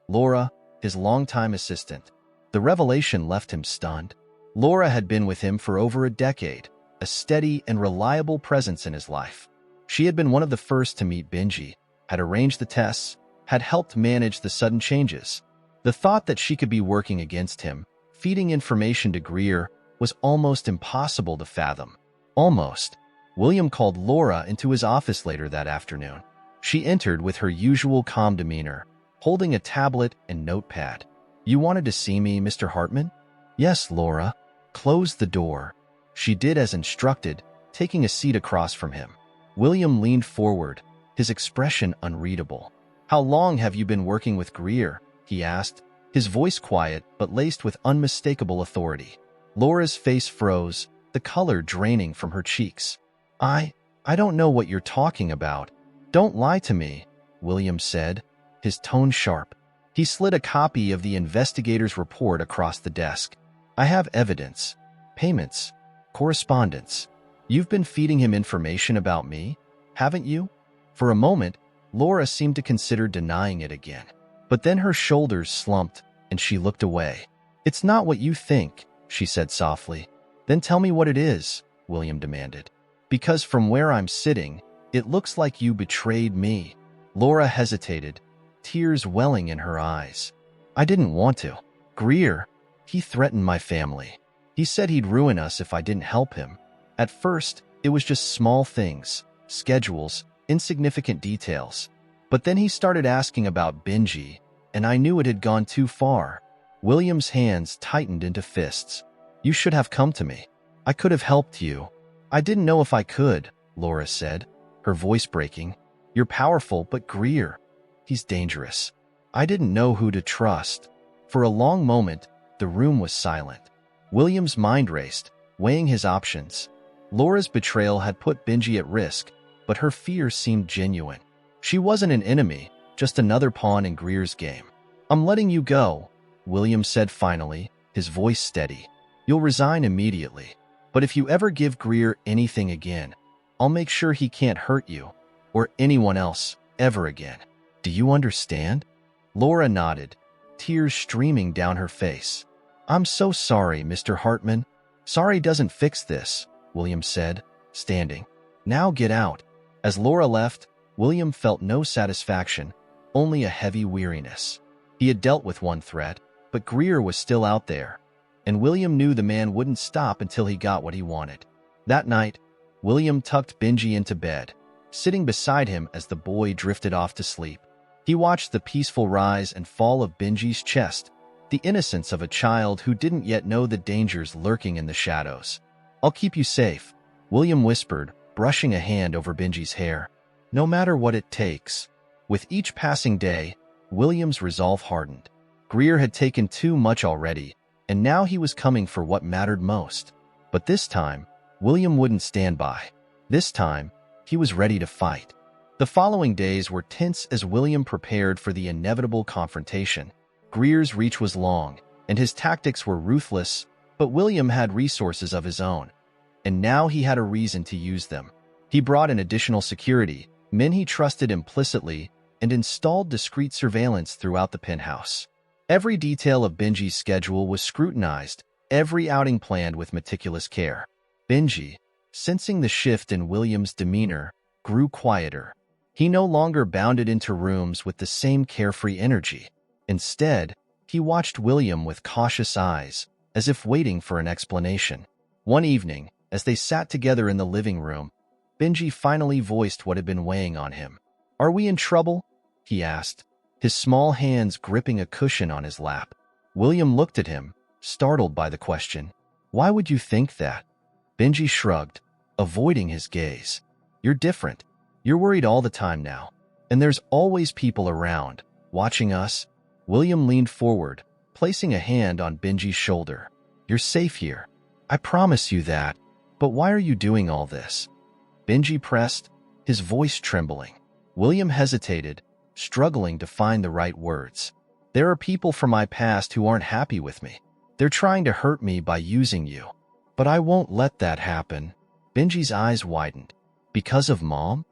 Laura, his longtime assistant. The revelation left him stunned. Laura had been with him for over a decade, a steady and reliable presence in his life. She had been one of the first to meet Benji, had arranged the tests, had helped manage the sudden changes. The thought that she could be working against him, feeding information to Greer, was almost impossible to fathom. Almost. William called Laura into his office later that afternoon. She entered with her usual calm demeanor, holding a tablet and notepad. "You wanted to see me, Mr. Hartman?" "Yes, Laura." "Close the door." She did as instructed, taking a seat across from him. William leaned forward, his expression unreadable. "How long have you been working with Greer?" he asked, his voice quiet but laced with unmistakable authority. Laura's face froze, the color draining from her cheeks. I don't know what you're talking about." "Don't lie to me," William said, his tone sharp. He slid a copy of the investigator's report across the desk. "I have evidence. Payments. Correspondence. You've been feeding him information about me, haven't you?" For a moment, Laura seemed to consider denying it again. But then her shoulders slumped, and she looked away. "It's not what you think," she said softly. "Then tell me what it is," William demanded. "Because from where I'm sitting, it looks like you betrayed me." Laura hesitated, tears welling in her eyes. "I didn't want to. Greer, he threatened my family. He said he'd ruin us if I didn't help him. At first, it was just small things, schedules, insignificant details. But then he started asking about Benji, and I knew it had gone too far." William's hands tightened into fists. "You should have come to me. I could have helped you." "I didn't know if I could," Laura said, her voice breaking. "You're powerful, but Greer, he's dangerous. I didn't know who to trust." For a long moment, the room was silent. William's mind raced, weighing his options. Laura's betrayal had put Benji at risk, but her fears seemed genuine. She wasn't an enemy, just another pawn in Greer's game. "I'm letting you go," William said finally, his voice steady. "You'll resign immediately. But if you ever give Greer anything again, I'll make sure he can't hurt you, or anyone else, ever again. Do you understand?" Laura nodded, tears streaming down her face. "I'm so sorry, Mr. Hartman." "Sorry doesn't fix this," William said, standing. "Now get out." As Laura left, William felt no satisfaction, only a heavy weariness. He had dealt with one threat, but Greer was still out there, and William knew the man wouldn't stop until he got what he wanted. That night, William tucked Benji into bed, sitting beside him as the boy drifted off to sleep. He watched the peaceful rise and fall of Benji's chest, the innocence of a child who didn't yet know the dangers lurking in the shadows. "I'll keep you safe," William whispered, brushing a hand over Benji's hair. "No matter what it takes." With each passing day, William's resolve hardened. Greer had taken too much already, and now he was coming for what mattered most. But this time, William wouldn't stand by. This time, he was ready to fight. The following days were tense as William prepared for the inevitable confrontation. Greer's reach was long, and his tactics were ruthless, but William had resources of his own, and now he had a reason to use them. He brought in additional security, men he trusted implicitly, and installed discreet surveillance throughout the penthouse. Every detail of Benji's schedule was scrutinized, every outing planned with meticulous care. Benji, sensing the shift in William's demeanor, grew quieter. He no longer bounded into rooms with the same carefree energy. Instead, he watched William with cautious eyes, as if waiting for an explanation. One evening, as they sat together in the living room, Benji finally voiced what had been weighing on him. "Are we in trouble?" he asked, his small hands gripping a cushion on his lap. William looked at him, startled by the question. "Why would you think that?" Benji shrugged, avoiding his gaze. "You're different. You're worried all the time now. And there's always people around, watching us." William leaned forward, placing a hand on Benji's shoulder. "You're safe here. I promise you that. But why are you doing all this?" Benji pressed, his voice trembling. William hesitated, struggling to find the right words. "There are people from my past who aren't happy with me. They're trying to hurt me by using you. But I won't let that happen." Benji's eyes widened. "Because of Mom?"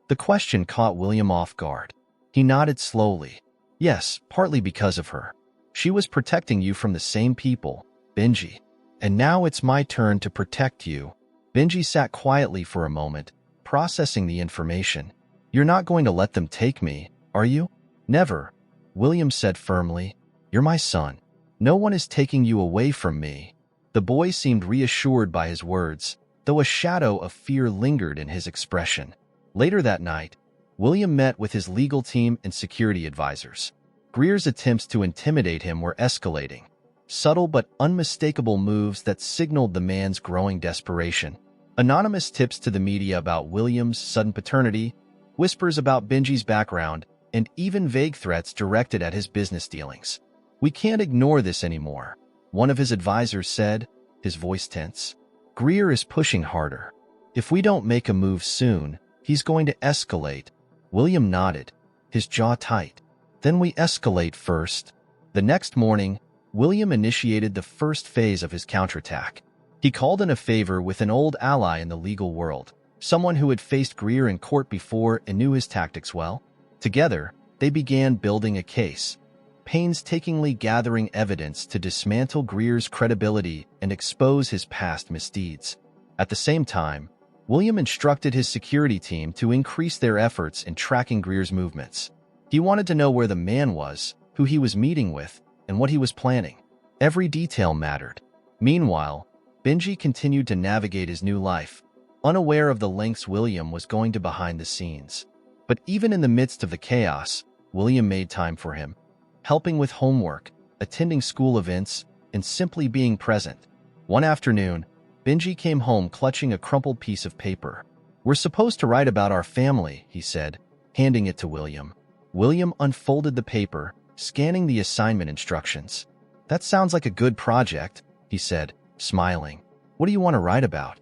The question caught William off guard. He nodded slowly. "Yes, partly because of her. She was protecting you from the same people, Benji. And now it's my turn to protect you." Benji sat quietly for a moment, processing the information. "You're not going to let them take me, are you?" "Never," William said firmly. "You're my son. No one is taking you away from me." The boy seemed reassured by his words, though a shadow of fear lingered in his expression. Later that night, William met with his legal team and security advisors. Greer's attempts to intimidate him were escalating. Subtle but unmistakable moves that signaled the man's growing desperation. Anonymous tips to the media about William's sudden paternity, whispers about Benji's background, and even vague threats directed at his business dealings. "We can't ignore this anymore," one of his advisors said, his voice tense. "Greer is pushing harder. If we don't make a move soon, he's going to escalate." William nodded, his jaw tight. "Then we escalate first." The next morning, William initiated the first phase of his counterattack. He called in a favor with an old ally in the legal world, someone who had faced Greer in court before and knew his tactics well. Together, they began building a case, painstakingly gathering evidence to dismantle Greer's credibility and expose his past misdeeds. At the same time, William instructed his security team to increase their efforts in tracking Greer's movements. He wanted to know where the man was, who he was meeting with, and what he was planning. Every detail mattered. Meanwhile, Benji continued to navigate his new life, unaware of the lengths William was going to behind the scenes. But even in the midst of the chaos, William made time for him, helping with homework, attending school events, and simply being present. One afternoon, Benji came home clutching a crumpled piece of paper. "We're supposed to write about our family," he said, handing it to William. William unfolded the paper, scanning the assignment instructions. "That sounds like a good project," he said, smiling. "What do you want to write about?"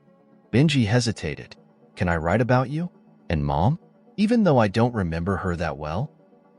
Benji hesitated. "Can I write about you? And Mom? Even though I don't remember her that well?"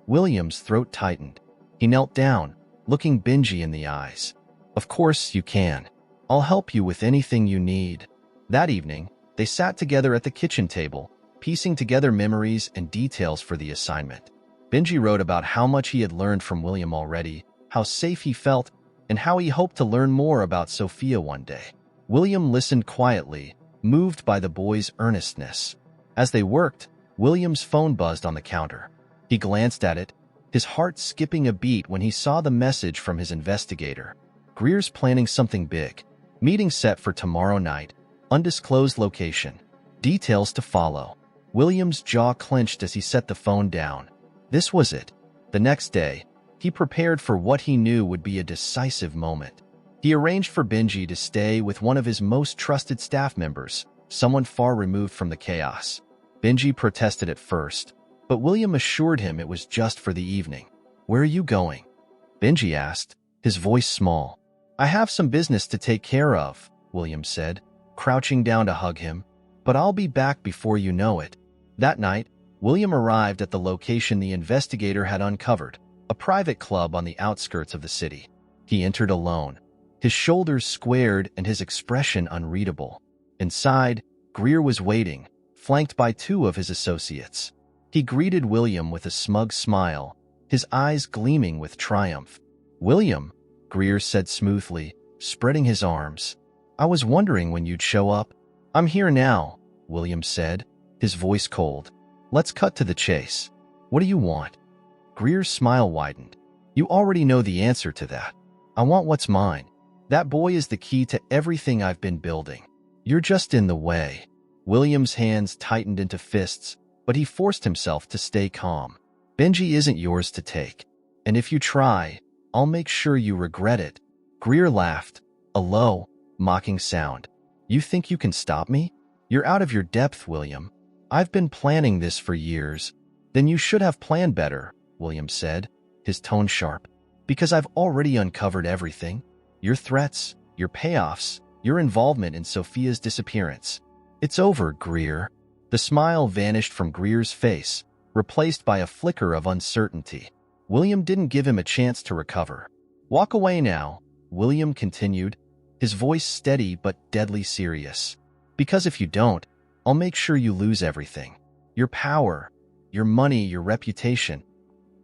William's throat tightened. He knelt down, looking Benji in the eyes. "Of course you can. I'll help you with anything you need." That evening, they sat together at the kitchen table, piecing together memories and details for the assignment. Benji wrote about how much he had learned from William already, how safe he felt, and how he hoped to learn more about Sophia one day. William listened quietly, moved by the boy's earnestness. As they worked, William's phone buzzed on the counter. He glanced at it, his heart skipping a beat when he saw the message from his investigator. "Greer's planning something big. Meeting set for tomorrow night. Undisclosed location. Details to follow." William's jaw clenched as he set the phone down. This was it. The next day, He prepared for what he knew would be a decisive moment. He arranged for Benji to stay with one of his most trusted staff members, someone far removed from the chaos. Benji protested at first, but William assured him it was just for the evening. "Where are you going?" Benji asked, his voice small. "I have some business to take care of," William said, crouching down to hug him. "But I'll be back before you know it." That night, William arrived at the location the investigator had uncovered, a private club on the outskirts of the city. He entered alone, his shoulders squared and his expression unreadable. Inside, Greer was waiting, flanked by two of his associates. He greeted William with a smug smile, his eyes gleaming with triumph. "William," Greer said smoothly, spreading his arms. "I was wondering when you'd show up." "I'm here now," William said, his voice cold. "Let's cut to the chase. What do you want?" Greer's smile widened. "You already know the answer to that. I want what's mine. That boy is the key to everything I've been building. You're just in the way." William's hands tightened into fists, but he forced himself to stay calm. "Benji isn't yours to take. And if you try, I'll make sure you regret it." Greer laughed, a low, mocking sound. "You think you can stop me? You're out of your depth, William. I've been planning this for years." "Then you should have planned better," William said, his tone sharp. "Because I've already uncovered everything. Your threats, your payoffs, your involvement in Sophia's disappearance. It's over, Greer." The smile vanished from Greer's face, replaced by a flicker of uncertainty. William didn't give him a chance to recover. "Walk away now," William continued, his voice steady but deadly serious. "Because if you don't, I'll make sure you lose everything. Your power, your money, your reputation.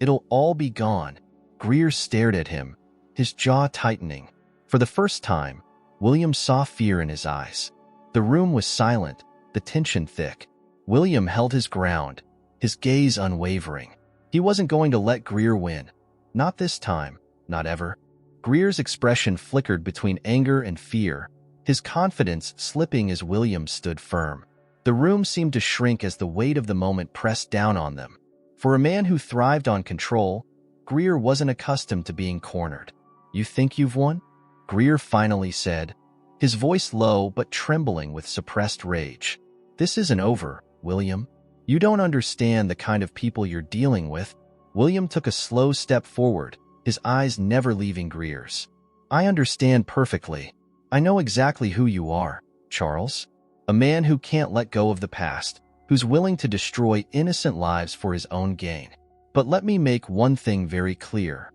It'll all be gone." Greer stared at him, his jaw tightening. For the first time, William saw fear in his eyes. The room was silent, the tension thick. William held his ground, his gaze unwavering. He wasn't going to let Greer win. Not this time, not ever. Greer's expression flickered between anger and fear, his confidence slipping as William stood firm. The room seemed to shrink as the weight of the moment pressed down on them. For a man who thrived on control, Greer wasn't accustomed to being cornered. "You think you've won?" Greer finally said, his voice low but trembling with suppressed rage. "This isn't over, William. You don't understand the kind of people you're dealing with." William took a slow step forward, his eyes never leaving Greer's. "I understand perfectly. I know exactly who you are, Charles. A man who can't let go of the past, who's willing to destroy innocent lives for his own gain. But let me make one thing very clear.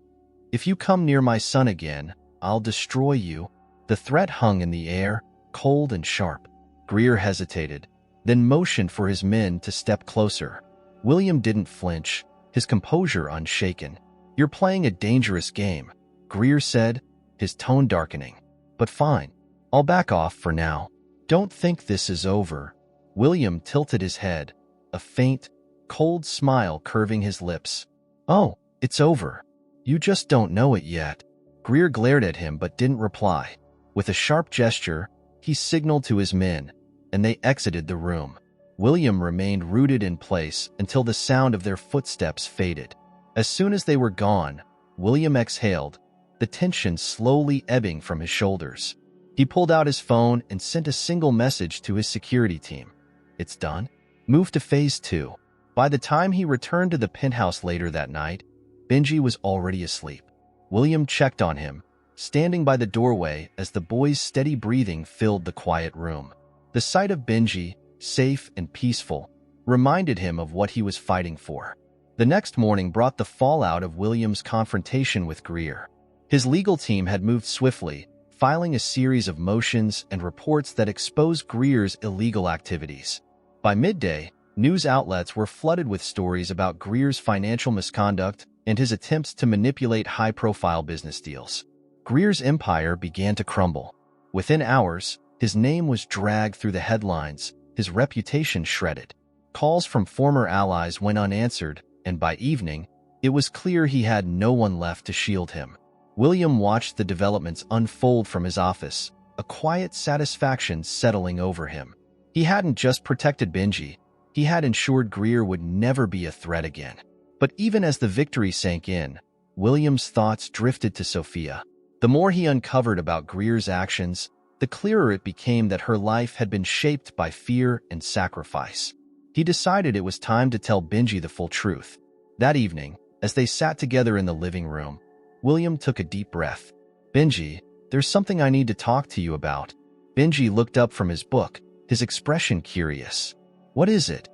If you come near my son again, I'll destroy you." The threat hung in the air, cold and sharp. Greer hesitated, then motioned for his men to step closer. William didn't flinch, his composure unshaken. "You're playing a dangerous game," Greer said, his tone darkening. "But fine, I'll back off for now. Don't think this is over." William tilted his head, a faint, cold smile curving his lips. "Oh, it's over. You just don't know it yet." Greer glared at him but didn't reply. With a sharp gesture, he signaled to his men, and they exited the room. William remained rooted in place until the sound of their footsteps faded. As soon as they were gone, William exhaled, the tension slowly ebbing from his shoulders. He pulled out his phone and sent a single message to his security team. "It's done. Move to Phase 2. By the time he returned to the penthouse later that night, Benji was already asleep. William checked on him, standing by the doorway as the boy's steady breathing filled the quiet room. The sight of Benji, safe and peaceful, reminded him of what he was fighting for. The next morning brought the fallout of William's confrontation with Greer. His legal team had moved swiftly, filing a series of motions and reports that exposed Greer's illegal activities. By midday, news outlets were flooded with stories about Greer's financial misconduct and his attempts to manipulate high-profile business deals. Greer's empire began to crumble. Within hours, his name was dragged through the headlines, his reputation shredded. Calls from former allies went unanswered, and by evening, it was clear he had no one left to shield him. William watched the developments unfold from his office, a quiet satisfaction settling over him. He hadn't just protected Benji, he had ensured Greer would never be a threat again. But even as the victory sank in, William's thoughts drifted to Sophia. The more he uncovered about Greer's actions, the clearer it became that her life had been shaped by fear and sacrifice. He decided it was time to tell Benji the full truth. That evening, as they sat together in the living room, William took a deep breath. "Benji, there's something I need to talk to you about." Benji looked up from his book, his expression curious. "What is it?"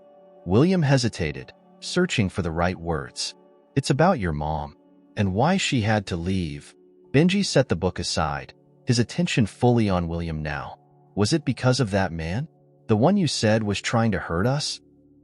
William hesitated, searching for the right words. "It's about your mom, and why she had to leave." Benji set the book aside, his attention fully on William now. "Was it because of that man? The one you said was trying to hurt us?"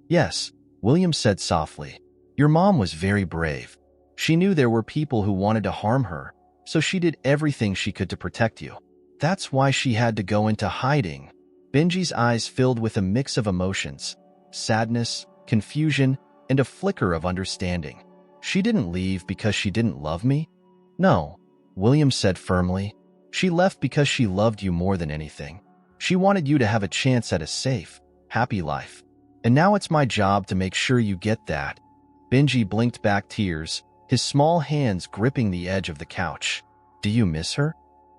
"Yes," William said softly. "Your mom was very brave. She knew there were people who wanted to harm her, so she did everything she could to protect you. That's why she had to go into hiding." Benji's eyes filled with a mix of emotions, sadness, confusion, and a flicker of understanding. "She didn't leave because she didn't love me?" "No," William said firmly. "She left because she loved you more than anything. She wanted you to have a chance at a safe, happy life. And now it's my job to make sure you get that." Benji blinked back tears, his small hands gripping the edge of the couch. "Do you miss her?"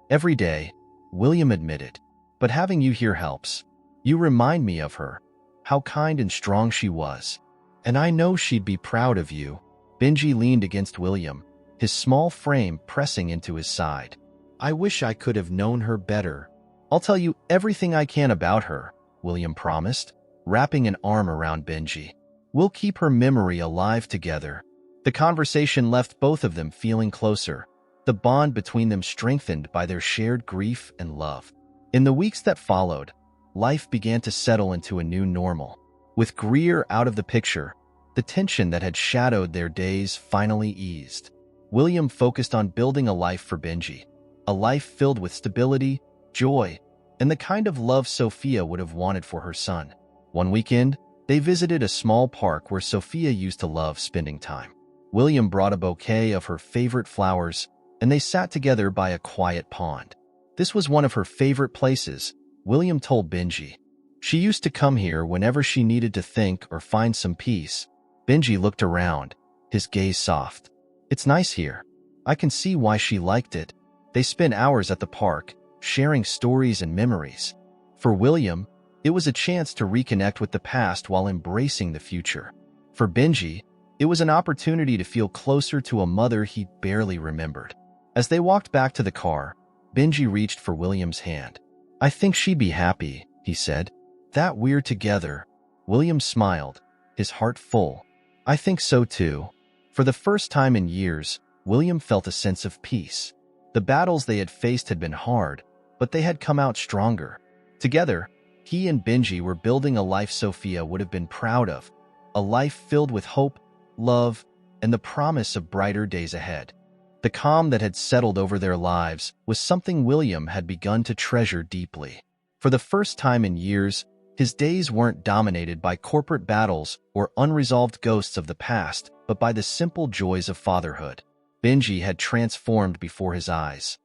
"Every day," William admitted. "But having you here helps. You remind me of her, how kind and strong she was. And I know she'd be proud of you." Benji leaned against William, his small frame pressing into his side. "I wish I could have known her better." "I'll tell you everything I can about her," William promised, wrapping an arm around Benji. "We'll keep her memory alive together." The conversation left both of them feeling closer, the bond between them strengthened by their shared grief and love. In the weeks that followed, life began to settle into a new normal. With Greer out of the picture, the tension that had shadowed their days finally eased. William focused on building a life for Benji, a life filled with stability, joy, and the kind of love Sophia would have wanted for her son. One weekend, they visited a small park where Sophia used to love spending time. William brought a bouquet of her favorite flowers, and they sat together by a quiet pond. This was one of her favorite places, William told Benji. She used to come here whenever she needed to think or find some peace. Benji looked around, his gaze soft. "It's nice here. I can see why she liked it." They spent hours at the park, sharing stories and memories. For William, it was a chance to reconnect with the past while embracing the future. For Benji, it was an opportunity to feel closer to a mother he barely remembered. As they walked back to the car, Benji reached for William's hand. "I think she'd be happy," he said. "That we're together." William smiled, his heart full. "I think so too." For the first time in years, William felt a sense of peace. The battles they had faced had been hard, but they had come out stronger. Together, he and Benji were building a life Sophia would have been proud of, a life filled with hope, love, and the promise of brighter days ahead. The calm that had settled over their lives was something William had begun to treasure deeply. For the first time in years, his days weren't dominated by corporate battles or unresolved ghosts of the past, but by the simple joys of fatherhood. Benji had transformed before his eyes.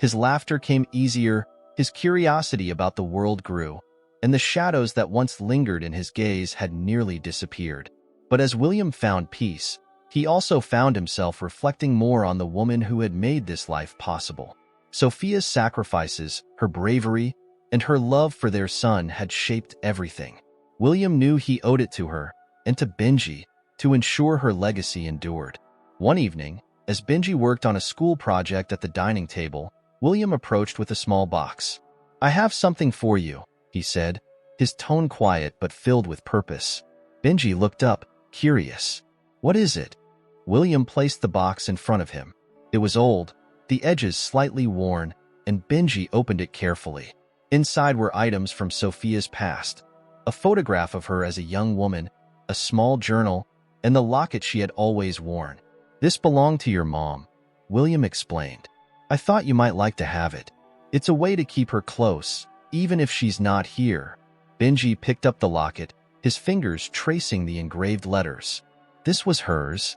His laughter came easier, his curiosity about the world grew, and the shadows that once lingered in his gaze had nearly disappeared. But as William found peace, he also found himself reflecting more on the woman who had made this life possible. Sophia's sacrifices, her bravery, and her love for their son had shaped everything. William knew he owed it to her, and to Benji, to ensure her legacy endured. One evening, as Benji worked on a school project at the dining table, William approached with a small box. "I have something for you," he said, his tone quiet but filled with purpose. Benji looked up, curious. "What is it?" William placed the box in front of him. It was old, the edges slightly worn, and Benji opened it carefully. Inside were items from Sophia's past, a photograph of her as a young woman, a small journal, and the locket she had always worn. "This belonged to your mom," William explained. "I thought you might like to have it. It's a way to keep her close, even if she's not here." Benji picked up the locket, his fingers tracing the engraved letters. "This was hers?"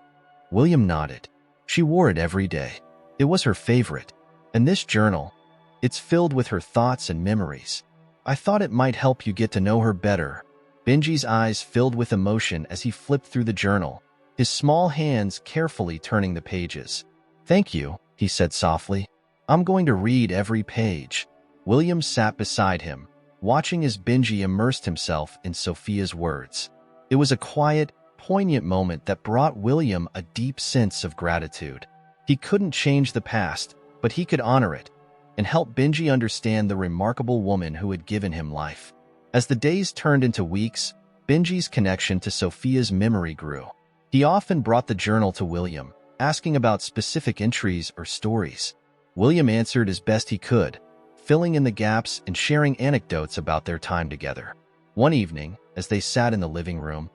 William nodded. "She wore it every day. It was her favorite. And this journal, it's filled with her thoughts and memories. I thought it might help you get to know her better." Benji's eyes filled with emotion as he flipped through the journal, his small hands carefully turning the pages. "Thank you," he said softly. "I'm going to read every page." William sat beside him, watching as Benji immersed himself in Sophia's words. It was a quiet, poignant moment that brought William a deep sense of gratitude. He couldn't change the past, but he could honor it and help Benji understand the remarkable woman who had given him life. As the days turned into weeks, Benji's connection to Sophia's memory grew. He often brought the journal to William, asking about specific entries or stories. William answered as best he could, filling in the gaps and sharing anecdotes about their time together. One evening, as they sat in the living room,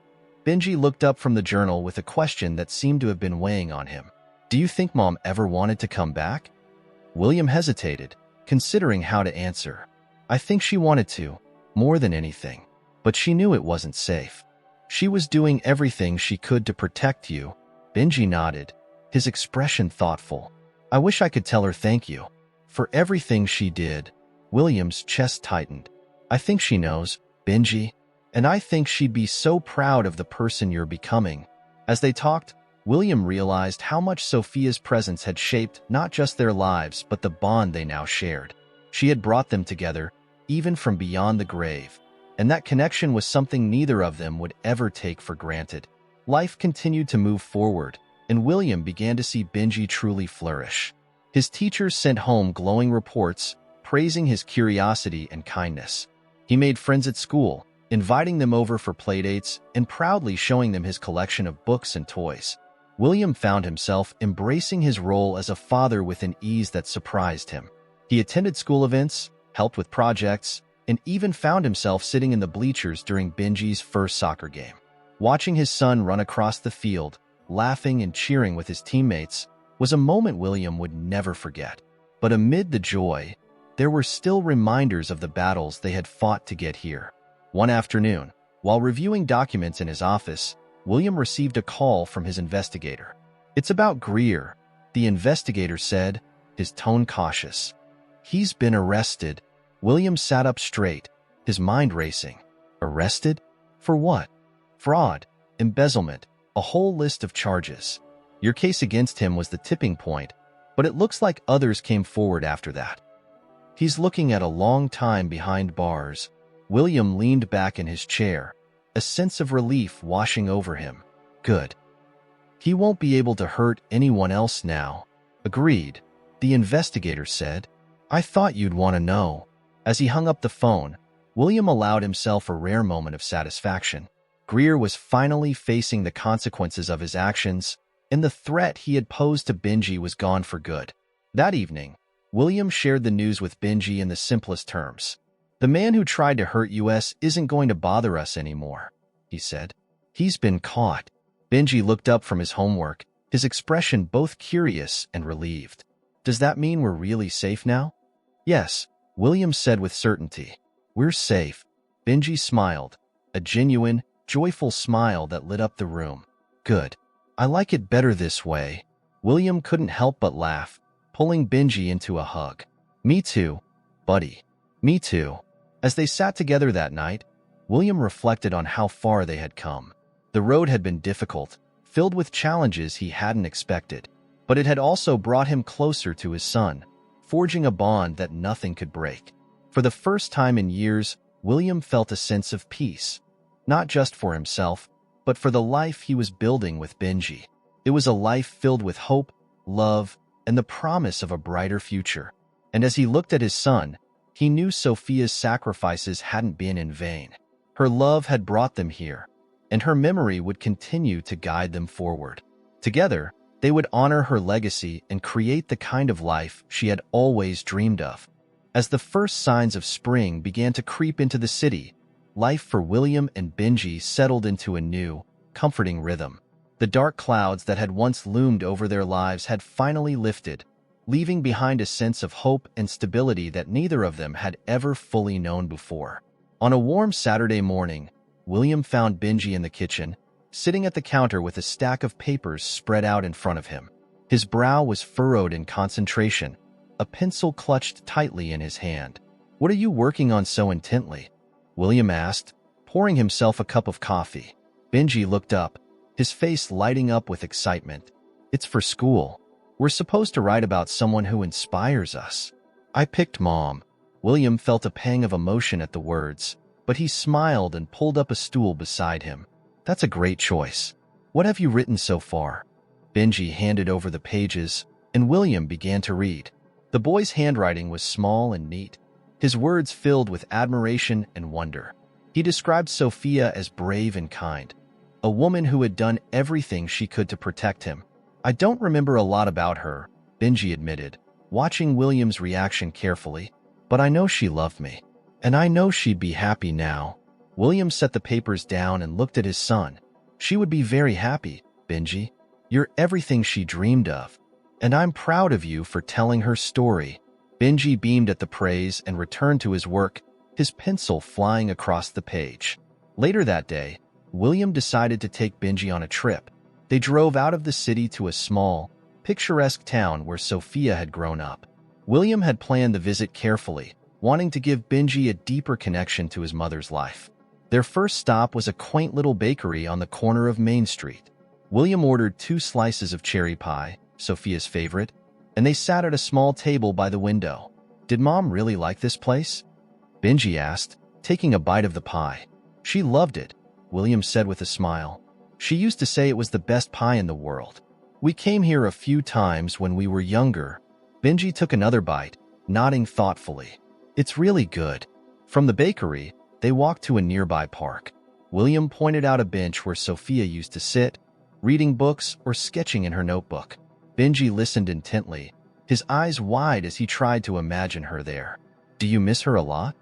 Benji looked up from the journal with a question that seemed to have been weighing on him. "Do you think Mom ever wanted to come back?" William hesitated, considering how to answer. "I think she wanted to, more than anything. But she knew it wasn't safe. She was doing everything she could to protect you." Benji nodded, his expression thoughtful. "I wish I could tell her thank you for everything she did." William's chest tightened. "I think she knows, Benji, and I think she'd be so proud of the person you're becoming." As they talked, William realized how much Sophia's presence had shaped not just their lives but the bond they now shared. She had brought them together, even from beyond the grave, and that connection was something neither of them would ever take for granted. Life continued to move forward, and William began to see Benji truly flourish. His teachers sent home glowing reports, praising his curiosity and kindness. He made friends at school, inviting them over for playdates and proudly showing them his collection of books and toys. William found himself embracing his role as a father with an ease that surprised him. He attended school events, helped with projects, and even found himself sitting in the bleachers during Benji's first soccer game. Watching his son run across the field, laughing and cheering with his teammates, was a moment William would never forget. But amid the joy, there were still reminders of the battles they had fought to get here. One afternoon, while reviewing documents in his office, William received a call from his investigator. "It's about Greer," the investigator said, his tone cautious. "He's been arrested." William sat up straight, his mind racing. "Arrested? For what?" "Fraud, embezzlement, a whole list of charges. Your case against him was the tipping point, but it looks like others came forward after that. He's looking at a long time behind bars." William leaned back in his chair, a sense of relief washing over him. "Good. He won't be able to hurt anyone else now." "Agreed," the investigator said. "I thought you'd want to know." As he hung up the phone, William allowed himself a rare moment of satisfaction. Greer was finally facing the consequences of his actions, and the threat he had posed to Benji was gone for good. That evening, William shared the news with Benji in the simplest terms. "The man who tried to hurt us isn't going to bother us anymore," he said. "He's been caught." Benji looked up from his homework, his expression both curious and relieved. "Does that mean we're really safe now?" "Yes," William said with certainty. "We're safe." Benji smiled, a genuine, joyful smile that lit up the room. "Good. I like it better this way." William couldn't help but laugh, pulling Benji into a hug. "Me too, buddy. Me too." As they sat together that night, William reflected on how far they had come. The road had been difficult, filled with challenges he hadn't expected, but it had also brought him closer to his son, forging a bond that nothing could break. For the first time in years, William felt a sense of peace, not just for himself, but for the life he was building with Benji. It was a life filled with hope, love, and the promise of a brighter future. And as he looked at his son, he knew Sophia's sacrifices hadn't been in vain. Her love had brought them here, and her memory would continue to guide them forward. Together, they would honor her legacy and create the kind of life she had always dreamed of. As the first signs of spring began to creep into the city, life for William and Benji settled into a new, comforting rhythm. The dark clouds that had once loomed over their lives had finally lifted, leaving behind a sense of hope and stability that neither of them had ever fully known before. On a warm Saturday morning, William found Benji in the kitchen, sitting at the counter with a stack of papers spread out in front of him. His brow was furrowed in concentration, a pencil clutched tightly in his hand. "What are you working on so intently?" William asked, pouring himself a cup of coffee. Benji looked up, his face lighting up with excitement. "It's for school." We're supposed to write about someone who inspires us. I picked Mom. William felt a pang of emotion at the words, but he smiled and pulled up a stool beside him. That's a great choice. What have you written so far? Benji handed over the pages, and William began to read. The boy's handwriting was small and neat, his words filled with admiration and wonder. He described Sophia as brave and kind, a woman who had done everything she could to protect him. I don't remember a lot about her, Benji admitted, watching William's reaction carefully, but I know she loved me, and I know she'd be happy now. William set the papers down and looked at his son. She would be very happy, Benji. You're everything she dreamed of, and I'm proud of you for telling her story. Benji beamed at the praise and returned to his work, his pencil flying across the page. Later that day, William decided to take Benji on a trip. They drove out of the city to a small, picturesque town where Sophia had grown up. William had planned the visit carefully, wanting to give Benji a deeper connection to his mother's life. Their first stop was a quaint little bakery on the corner of Main Street. William ordered 2 slices of cherry pie, Sophia's favorite, and they sat at a small table by the window. Did Mom really like this place? Benji asked, taking a bite of the pie. She loved it, William said with a smile. She used to say it was the best pie in the world. We came here a few times when we were younger. Benji took another bite, nodding thoughtfully. It's really good. From the bakery, they walked to a nearby park. William pointed out a bench where Sophia used to sit, reading books or sketching in her notebook. Benji listened intently, his eyes wide as he tried to imagine her there. Do you miss her a lot?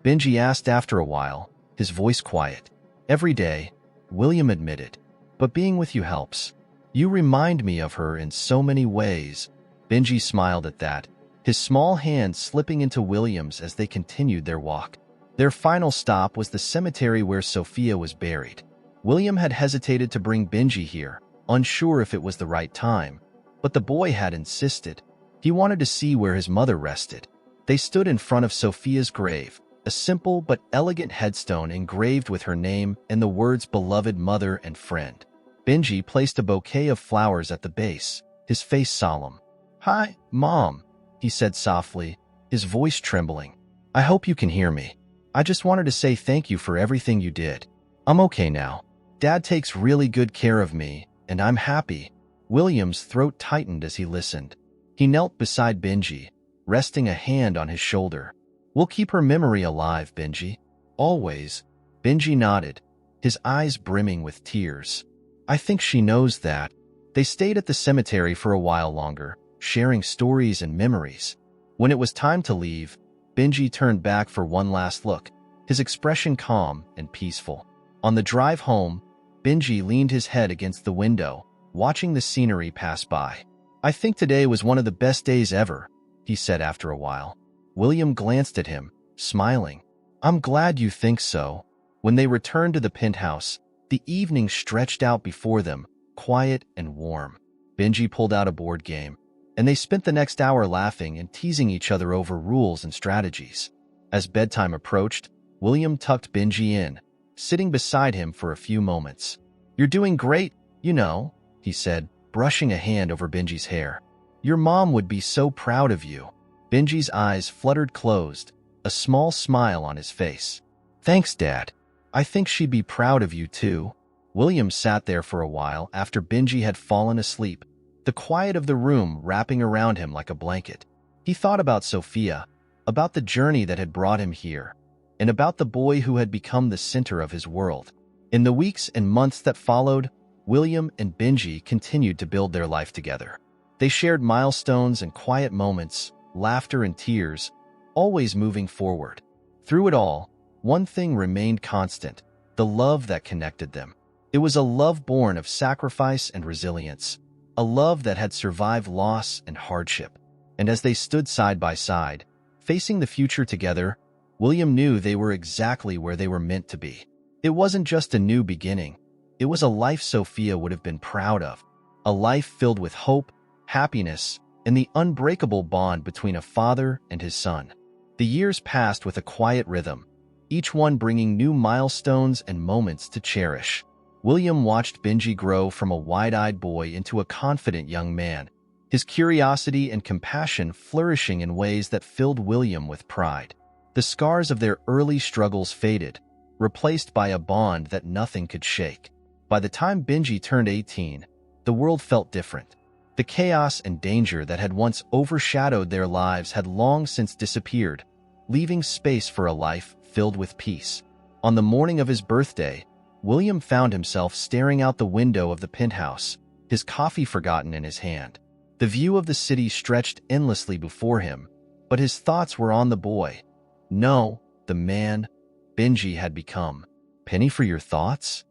Benji asked after a while, his voice quiet. Every day, William admitted. But being with you helps. You remind me of her in so many ways. Benji smiled at that, his small hand slipping into William's as they continued their walk. Their final stop was the cemetery where Sophia was buried. William had hesitated to bring Benji here, unsure if it was the right time, but the boy had insisted. He wanted to see where his mother rested. They stood in front of Sophia's grave, a simple but elegant headstone engraved with her name and the words beloved mother and friend. Benji placed a bouquet of flowers at the base, his face solemn. Hi, Mom, he said softly, his voice trembling. I hope you can hear me. I just wanted to say thank you for everything you did. I'm okay now. Dad takes really good care of me, and I'm happy. William's throat tightened as he listened. He knelt beside Benji, resting a hand on his shoulder. We'll keep her memory alive, Benji. Always. Benji nodded, his eyes brimming with tears. I think she knows that. They stayed at the cemetery for a while longer, sharing stories and memories. When it was time to leave, Benji turned back for one last look, his expression calm and peaceful. On the drive home, Benji leaned his head against the window, watching the scenery pass by. I think today was one of the best days ever, he said after a while. William glanced at him, smiling. I'm glad you think so. When they returned to the penthouse, the evening stretched out before them, quiet and warm. Benji pulled out a board game, and they spent the next hour laughing and teasing each other over rules and strategies. As bedtime approached, William tucked Benji in, sitting beside him for a few moments. You're doing great, you know, he said, brushing a hand over Benji's hair. Your mom would be so proud of you. Benji's eyes fluttered closed, a small smile on his face. Thanks, Dad. I think she'd be proud of you too. William sat there for a while after Benji had fallen asleep, the quiet of the room wrapping around him like a blanket. He thought about Sophia, about the journey that had brought him here, and about the boy who had become the center of his world. In the weeks and months that followed, William and Benji continued to build their life together. They shared milestones and quiet moments, laughter and tears, always moving forward. Through it all, one thing remained constant, the love that connected them. It was a love born of sacrifice and resilience, a love that had survived loss and hardship. And as they stood side by side, facing the future together, William knew they were exactly where they were meant to be. It wasn't just a new beginning. It was a life Sophia would have been proud of, a life filled with hope, happiness, and the unbreakable bond between a father and his son. The years passed with a quiet rhythm, each one bringing new milestones and moments to cherish. William watched Benji grow from a wide-eyed boy into a confident young man, his curiosity and compassion flourishing in ways that filled William with pride. The scars of their early struggles faded, replaced by a bond that nothing could shake. By the time Benji turned 18, the world felt different. The chaos and danger that had once overshadowed their lives had long since disappeared, leaving space for a life filled with peace. On the morning of his birthday, William found himself staring out the window of the penthouse, his coffee forgotten in his hand. The view of the city stretched endlessly before him, but his thoughts were on the boy. No, the man Benji had become. Penny for your thoughts?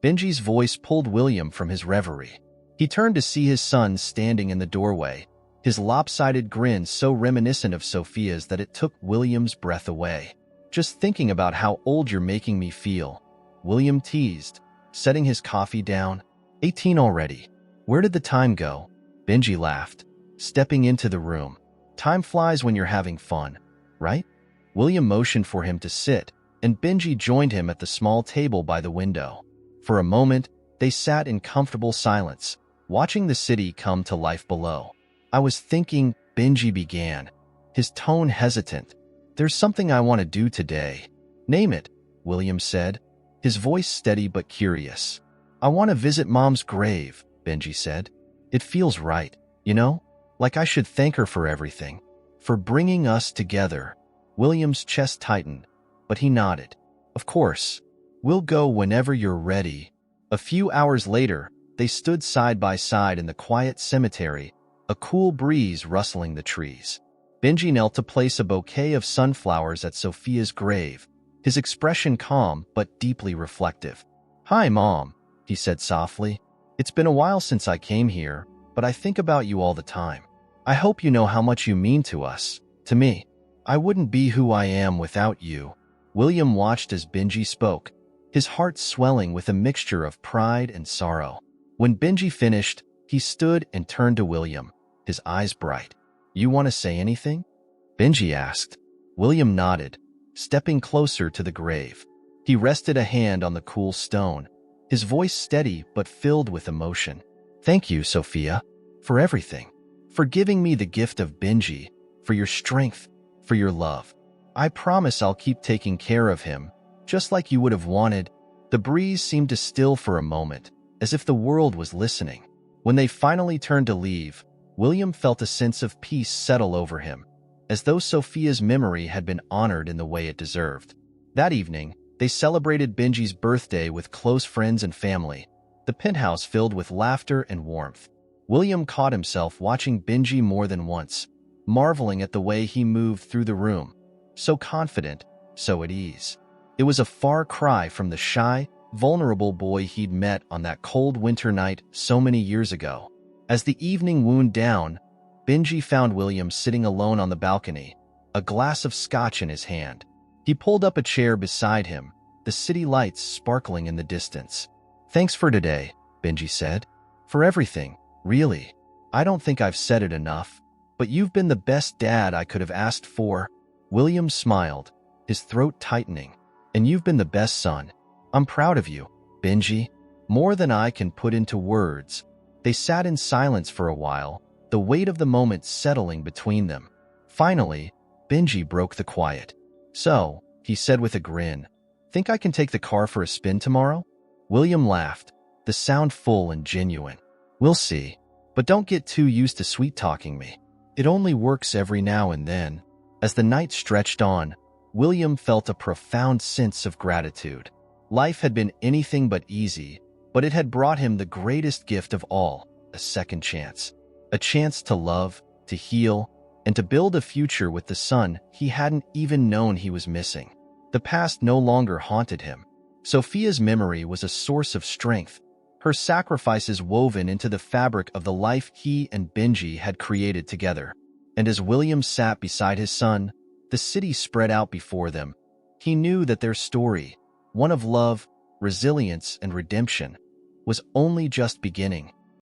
Benji's voice pulled William from his reverie. He turned to see his son standing in the doorway, his lopsided grin so reminiscent of Sophia's that it took William's breath away. Just thinking about how old you're making me feel, William teased, setting his coffee down. 18 already. Where did the time go? Benji laughed, stepping into the room. Time flies when you're having fun, right? William motioned for him to sit, and Benji joined him at the small table by the window. For a moment, they sat in comfortable silence, watching the city come to life below. I was thinking, Benji began, his tone hesitant. There's something I want to do today. Name it, William said, his voice steady but curious. I want to visit Mom's grave, Benji said. It feels right, you know? Like I should thank her for everything. For bringing us together. William's chest tightened, but he nodded. Of course. We'll go whenever you're ready. A few hours later, they stood side by side in the quiet cemetery, a cool breeze rustling the trees. Benji knelt to place a bouquet of sunflowers at Sophia's grave, his expression calm but deeply reflective. Hi, Mom, he said softly. It's been a while since I came here, but I think about you all the time. I hope you know how much you mean to us, to me. I wouldn't be who I am without you. William watched as Benji spoke, his heart swelling with a mixture of pride and sorrow. When Benji finished, he stood and turned to William, his eyes bright. You want to say anything? Benji asked. William nodded, stepping closer to the grave. He rested a hand on the cool stone, his voice steady but filled with emotion. Thank you, Sophia, for everything. For giving me the gift of Benji, for your strength, for your love. I promise I'll keep taking care of him, just like you would have wanted. The breeze seemed to still for a moment, as if the world was listening. When they finally turned to leave, William felt a sense of peace settle over him, as though Sophia's memory had been honored in the way it deserved. That evening, they celebrated Benji's birthday with close friends and family, the penthouse filled with laughter and warmth. William caught himself watching Benji more than once, marveling at the way he moved through the room, so confident, so at ease. It was a far cry from the shy, vulnerable boy he'd met on that cold winter night so many years ago. As the evening wound down, Benji found William sitting alone on the balcony, a glass of scotch in his hand. He pulled up a chair beside him, the city lights sparkling in the distance. Thanks for today, Benji said. For everything, really. I don't think I've said it enough, but you've been the best dad I could have asked for. William smiled, his throat tightening. And you've been the best son. I'm proud of you, Benji. More than I can put into words. They sat in silence for a while, the weight of the moment settling between them. Finally, Benji broke the quiet. So, he said with a grin, think I can take the car for a spin tomorrow? William laughed, the sound full and genuine. We'll see. But don't get too used to sweet-talking me. It only works every now and then. As the night stretched on, William felt a profound sense of gratitude. Life had been anything but easy, but it had brought him the greatest gift of all, a second chance. A chance to love, to heal, and to build a future with the son he hadn't even known he was missing. The past no longer haunted him. Sophia's memory was a source of strength, her sacrifices woven into the fabric of the life he and Benji had created together. And as William sat beside his son, the city spread out before them. He knew that their story, one of love, resilience, and redemption, was only just beginning.